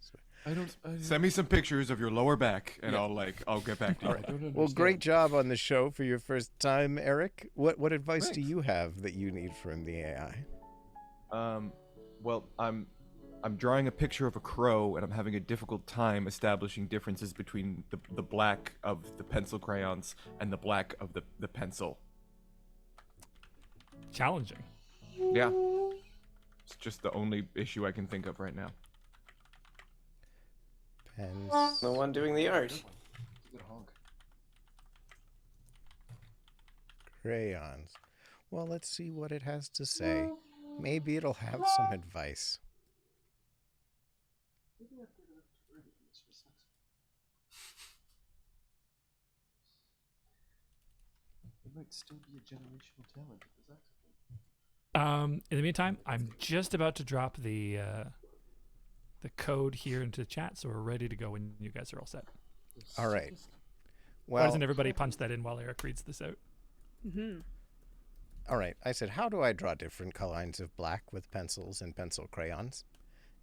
I don't. Send me some pictures of your lower back, and Yeah. I'll get back to you. I don't understand. Well, great job on the show for your first time, Eric. What advice do you have that you need from the AI? Well, I'm drawing a picture of a crow, and I'm having a difficult time establishing differences between the black of the pencil crayons and the black of the pencil. Challenging. Yeah. It's just the only issue I can think of right now. Pens, The one doing the art. Good honk. crayons. Well, let's see what it has to say. Maybe it'll have some advice. might still be a generational talent. In the meantime, I'm just about to drop the code here into the chat, so we're ready to go when you guys are all set. All right. Why Well, doesn't everybody punch that in while Eric reads this out? Mm-hmm. all right. I said, how do I draw different lines of black with pencils and pencil crayons?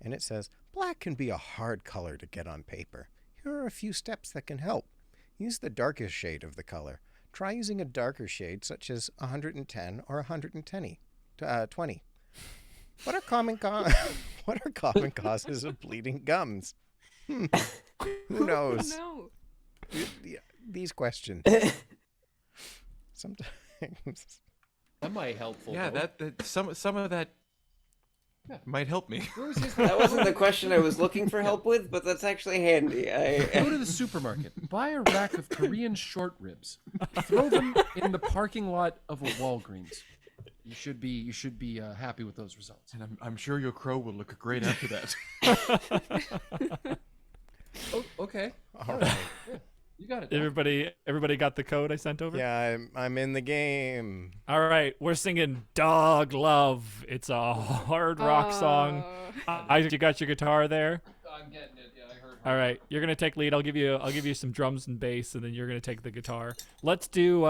And it says, black can be a hard color to get on paper. Here are a few steps that can help. Use the darkest shade of the color. Try using a darker shade, such as 110 or 120. What are common causes of bleeding gums? Who knows? Oh, These questions. Sometimes. Semi-helpful. Yeah, though. that some of that might help me. That wasn't the question I was looking for help with, but that's actually handy. Go to the supermarket, buy a rack of Korean short ribs, throw them in the parking lot of a Walgreens. You should be happy with those results. And I'm sure your crow will look great after that. Oh, okay. All right. Yeah, you got it. Everybody got the code I sent over? Yeah, I'm in the game. All right, we're singing Dog Love. It's a hard rock song. Isaac, you got your guitar there? I'm getting it. Yeah, I heard. All right, you're gonna take lead. I'll give you some drums and bass, and then you're gonna take the guitar. Let's do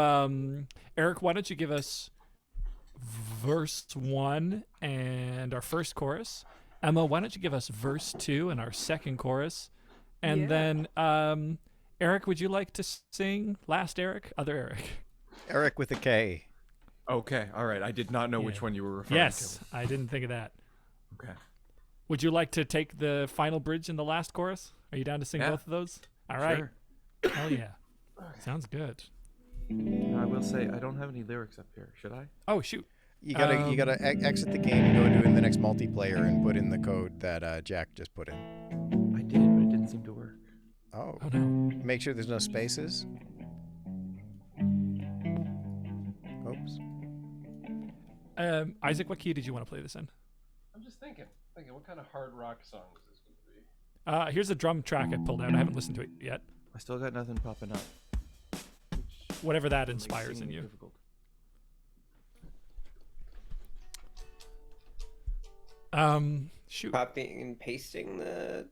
Eric. Why don't you give us verse 1 and our first chorus? Emma, why don't you give us verse 2 and our second chorus? And then Eric, would you like to sing last Eric? Other Eric. Eric with a K. Okay, all right. I did not know which one you were referring Yes, I didn't think of that. to. Okay. Would you like to take the final bridge and the last chorus? Are you down to sing Yeah. both of those? All right. Sure. Hell yeah. Sounds good. I will say I don't have any lyrics up here. Should I? Oh shoot. You gotta exit the game and go into the next multiplayer and put in the code that Jack just put in. I did, but it didn't seem to work. Oh. Oh no. Make sure there's no spaces. Oops. Isaac, what key did you want to play this in? I'm just thinking what kind of hard rock song is this going to be? Here's a drum track I pulled out. I haven't listened to it yet. I still got nothing popping up. Whatever that Makes inspires in singing you. difficult. Shoot. Copying and pasting the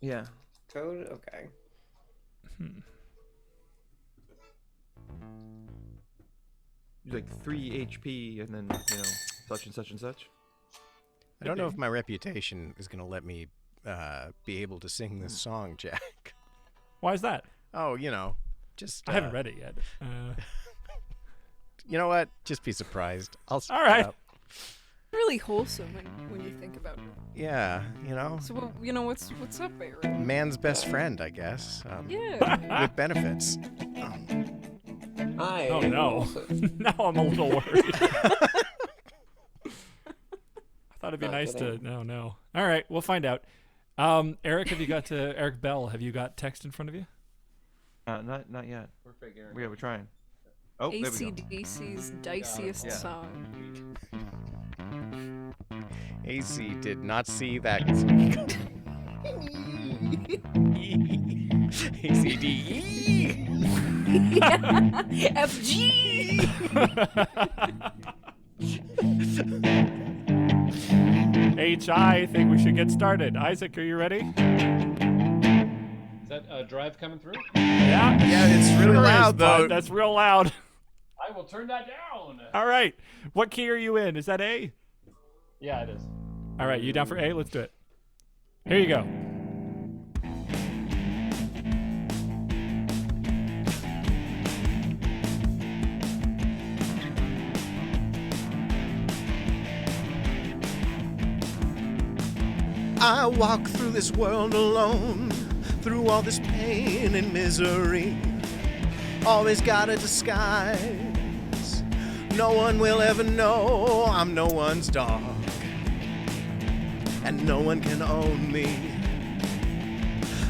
Yeah. code? Okay. Like 3 HP and then, such and such and such. I don't know if my reputation is gonna let me be able to sing this song, Jack. Why is that? Oh, just I haven't read it yet. You know what? Just be surprised. All right. really wholesome when you think about it. Yeah, So what's up, Eric? man's best friend, I guess. Yeah. With benefits. Hi. Oh no. Now I'm a little worried. I thought it'd be Not nice kidding. to. No. All right, we'll find out. Eric, have you got Eric Bell? Have you got text in front of you? Not yet. We're figuring. We're trying. Oh, there we go. AC/DC's diciest Yeah. song. AC did not see that. ACDE. FG. I think we should get started. Isaac, are you ready? Is that drive coming through? Yeah. Yeah, it's really Sure is, loud bud. though. That's real loud. I will turn that down. All right. What key are you in? Is that A? Yeah, it is. All right, you down for A? Let's do it. Here you go. I walk through this world alone, through all this pain and misery. Always got a disguise. No one will ever know I'm no one's dog, and no one can own me.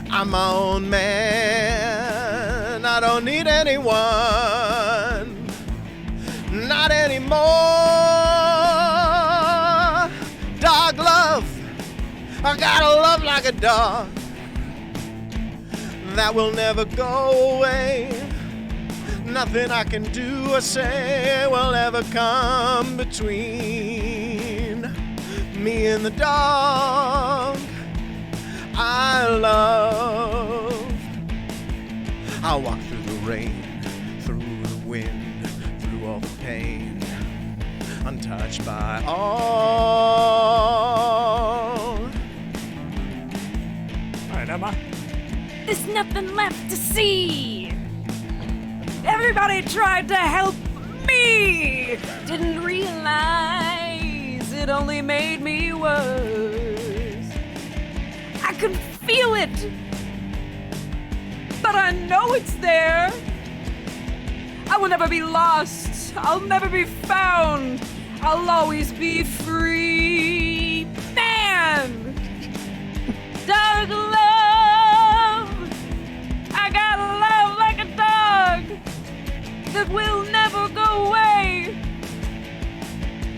I'm my own man. I don't need anyone, not anymore. Dog love, I gotta love like a dog. That will never go away. Nothing I can do or say will ever come between me and the dog I love. I'll walk through the rain, through the wind, through all the pain, untouched by all. All right, Emma. There's nothing left to see. Everybody tried to help me. Didn't realize it only made me worse. I could feel it, but I know it's there. I will never be lost. I'll never be found. I'll always be free. Man! Dog love! I got love like a dog that will never go away.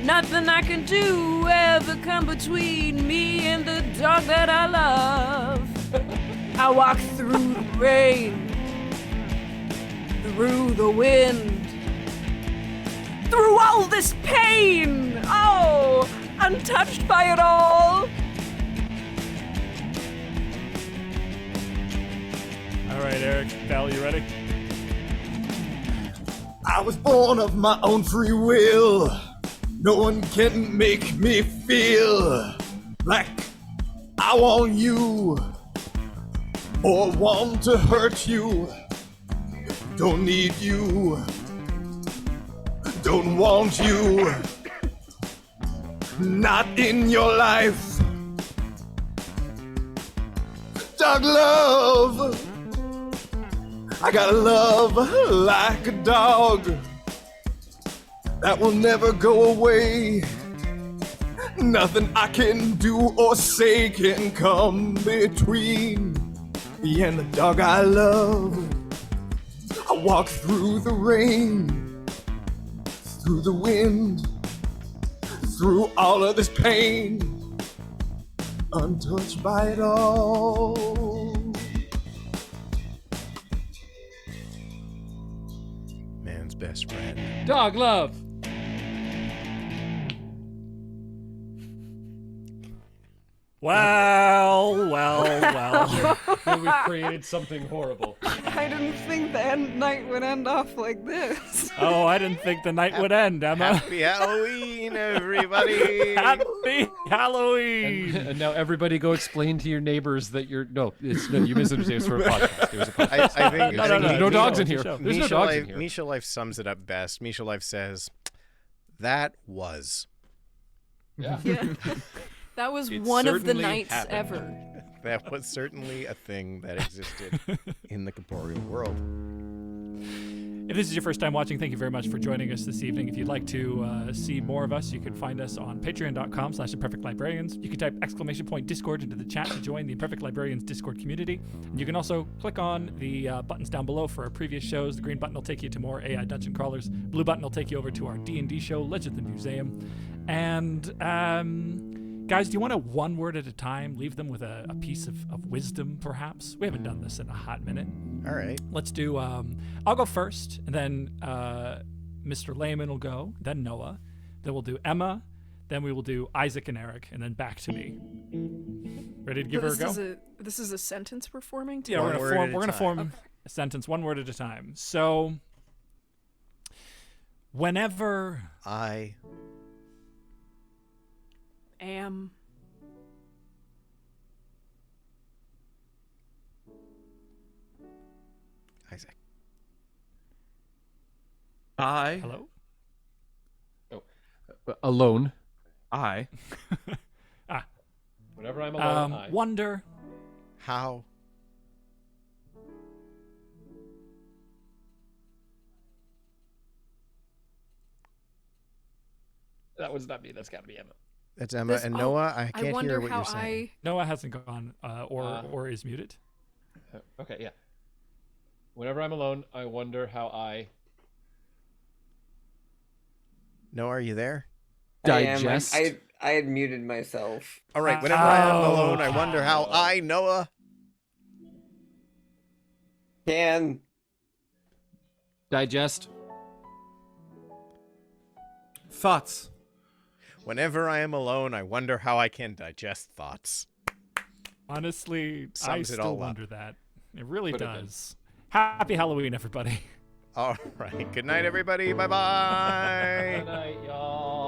Nothing I can do ever come between me and the dog that I love. I walk through the rain, through the wind, through all this pain. Oh, untouched by it all. All right, Erik Bell, you ready? I was born of my own free will. No one can make me feel like I want you or want to hurt you. Don't need you. Don't want you. Not in your life. Dog love. I got love like a dog that will never go away. Nothing I can do or say can come between me and the dog I love. I walk through the rain, through the wind, through all of this pain, untouched by it all. Man's best friend. Dog love. Well. We've created something horrible. I didn't think the night would end off like this. Oh, I didn't think the night would end, Emma. Happy Halloween, everybody! Happy Halloween! And now everybody go explain to your neighbors that you misunderstood. It was for a podcast. It was a podcast. I think No, There's no dogs in here. Show. There's no Misha dogs Life, in here. Misha Life sums it up best. Misha Life says, "That was." Yeah. Yeah. That was It one of the certainly nights happened. ever. That was certainly a thing that existed in the corporeal world. If this is your first time watching, thank you very much for joining us this evening. If you'd like to see more of us, you can find us on patreon.com/imperfectlibrarians. You can type !Discord into the chat to join the Imperfect Librarians Discord community. And you can also click on the buttons down below for our previous shows. The green button will take you to more AI Dungeon Crawlers. Blue button will take you over to our D&D show, Legend of the Museum. And guys, do you want to one word at a time leave them with a piece of wisdom, perhaps? We haven't done this in a hot minute. All right. Let's do, I'll go first, and then Mr. Layman will go, then Noah, then we'll do Emma, then we will do Isaac and Erik, and then back to me. Ready to give her a go? This is a sentence we're forming? Yeah, One word at a we're gonna time. form a sentence, one word at a time. So, whenever I Am. Isaac. hello? Alone. I Whenever I'm alone, I. Wonder. How That was not me. That's got to be Emma. that's Emma This- and oh, Noah. I I can't wonder hear what how you're saying. Noah hasn't gone, or is muted. Okay, yeah. Whenever I'm alone, I wonder how I Noah, are you there? digest. I had muted myself. All right. Whenever I am Oh. alone, I wonder how I, Noah. Can Digest. Thoughts. Whenever I am alone, I wonder how I can digest thoughts. Honestly, I Sums it still all up. wonder that. It really Put it in. does. Happy Halloween, everybody. All right. Good night, everybody. Bye-bye. Good night, y'all.